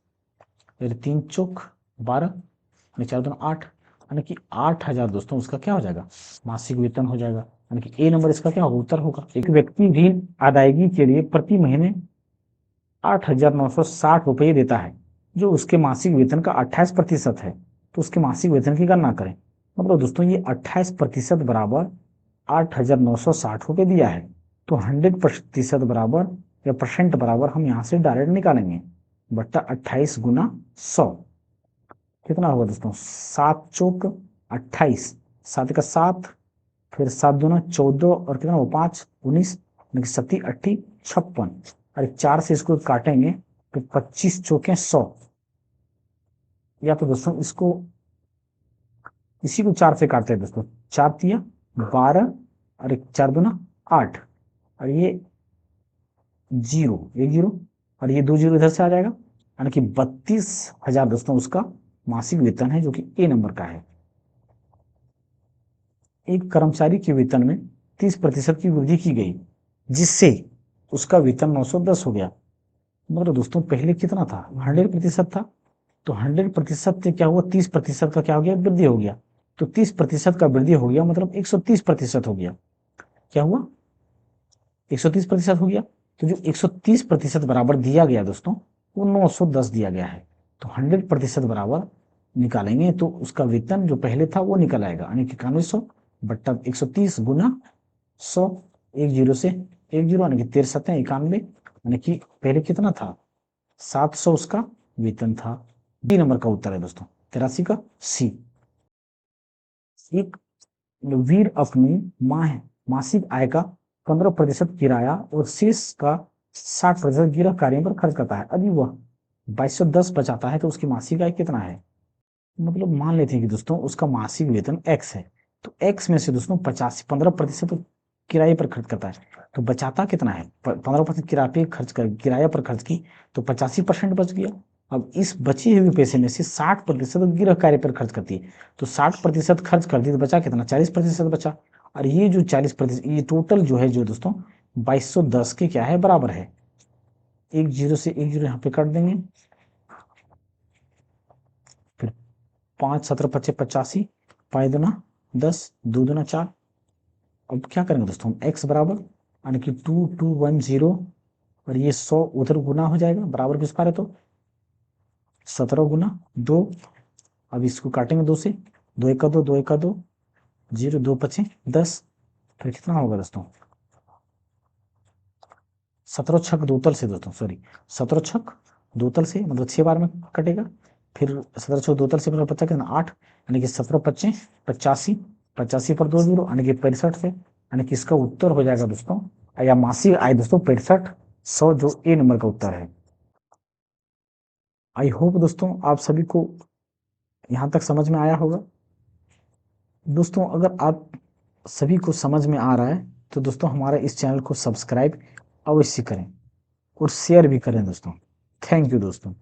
फिर 3 चौक 12, यानी 4 दूना 8, यानी कि 8,000 दोस्तों उसका क्या हो जाएगा? मासिक वेतन हो जाएगा। यानी कि ए नंबर इसका क्या होगा? उत्तर होगा। एक व्यक्ति ऋण अदायगी के लिए प्रति महीने 8,960 रुपये देता है, जो उसके मासिक वेतन का 28% है। तो उसके मासिक वेतन की गणना करें। मतलब दोस्तों ये 28% बराबर 8,960 रुपये दिया है। तो 100% बराबर या परसेंट बराबर हम यहाँ से डायरेक्ट निकालेंगे, बट्टा 28 गुना 100 कितना होगा दोस्तों? 7 चौक 28, 7 का 7, फिर 7 दूना 14, और कितना हो 5 19, 7 8 56। अरे 4 से इसको काटेंगे तो 25 चौके 100, या तो दोस्तों इसको इसी को 4 से काटते हैं दोस्तों। 4 तिया 12, और 4 दूना 8, और ये जीरो 1 जीरो, और ये 2 जीरो इधर से आ जाएगा, यानी कि 32,000 दोस्तों उसका मासिक वेतन है जो कि ए नंबर का है। एक कर्मचारी के वेतन में 30% की वृद्धि की गई, जिससे उसका वेतन 910 हो गया। मतलब दोस्तों पहले कितना था, 100% था, तो 100% से क्या हुआ, 30% का क्या हो गया, वृद्धि हो गया। तो 30% का वृद्धि हो गया मतलब 130% हो गया। क्या हुआ, 130% हो गया। तो जो 130% बराबर दिया गया दोस्तों, वो 910 दिया गया है। तो 100% बराबर निकालेंगे तो उसका वेतन जो पहले था वो निकल आएगा, यानी कि 9100 बट्टा 130 गुना 100, एक जीरो से एक जीरो, यानी कि 9391, यानी कि पहले कितना था, 700 उसका वेतन था। बी नंबर का उत्तर है दोस्तों 83 का सी। एक वीर अपनी मासिक आय का 15% किराया और शेष का 60% गृह कार्यों पर खर्च करता है। यदि वह 2210 बचाता है तो उसकी मासिक आय कितना है। मतलब मान लेते हैं कि दोस्तों उसका मासिक वेतन एक्स है, तो एक्स में से दोस्तों 15% तो किराए पर खर्च करता है, तो बचाता कितना है, 15% किराए पे खर्च कर, किराया पर खर्च की तो 85% बच गया। अब इस बचे हुए पैसे में से 60% गृह कार्य पर खर्च करती है, तो 60% खर्च कर दी तो बचा कितना, 40% बचा। और ये जो 40%, ये टोटल जो है जो दोस्तों 2210 के क्या है, बराबर है। एक जीरो से एक जीरो यहाँ पे काट देंगे, फिर 5 17 25 85, 5 दूना 10, 2 दूना 4। अब क्या करेंगे दोस्तों, एक्स बराबर, यानी कि 2210, और ये 100 उधर गुना हो जाएगा, बराबर किस पा रहे, तो 17 गुना 2। अब इसको काटेंगे 2 से, 2 1 का 2, 2 1 का 2, 0 2 5 10, फिर कितना होगा दोस्तों, 17 छक दो तल से दोस्तों, सॉरी 17 छक दो तल से, मतलब 6 बार में कटेगा। फिर 17 छक दो तल से मतलब बचा कितना, 8, यानी कि 17 25 85, 85 पर 2 जीरो, यानी कि 65 से, यानी कि इसका उत्तर हो जाएगा दोस्तों, या मासिक आय दोस्तों 6500, जो ए नंबर का उत्तर है। आई होप दोस्तों आप सभी को यहाँ तक समझ में आया होगा। दोस्तों अगर आप सभी को समझ में आ रहा है तो दोस्तों हमारे इस चैनल को सब्सक्राइब अवश्य करें और शेयर भी करें दोस्तों। थैंक यू दोस्तों।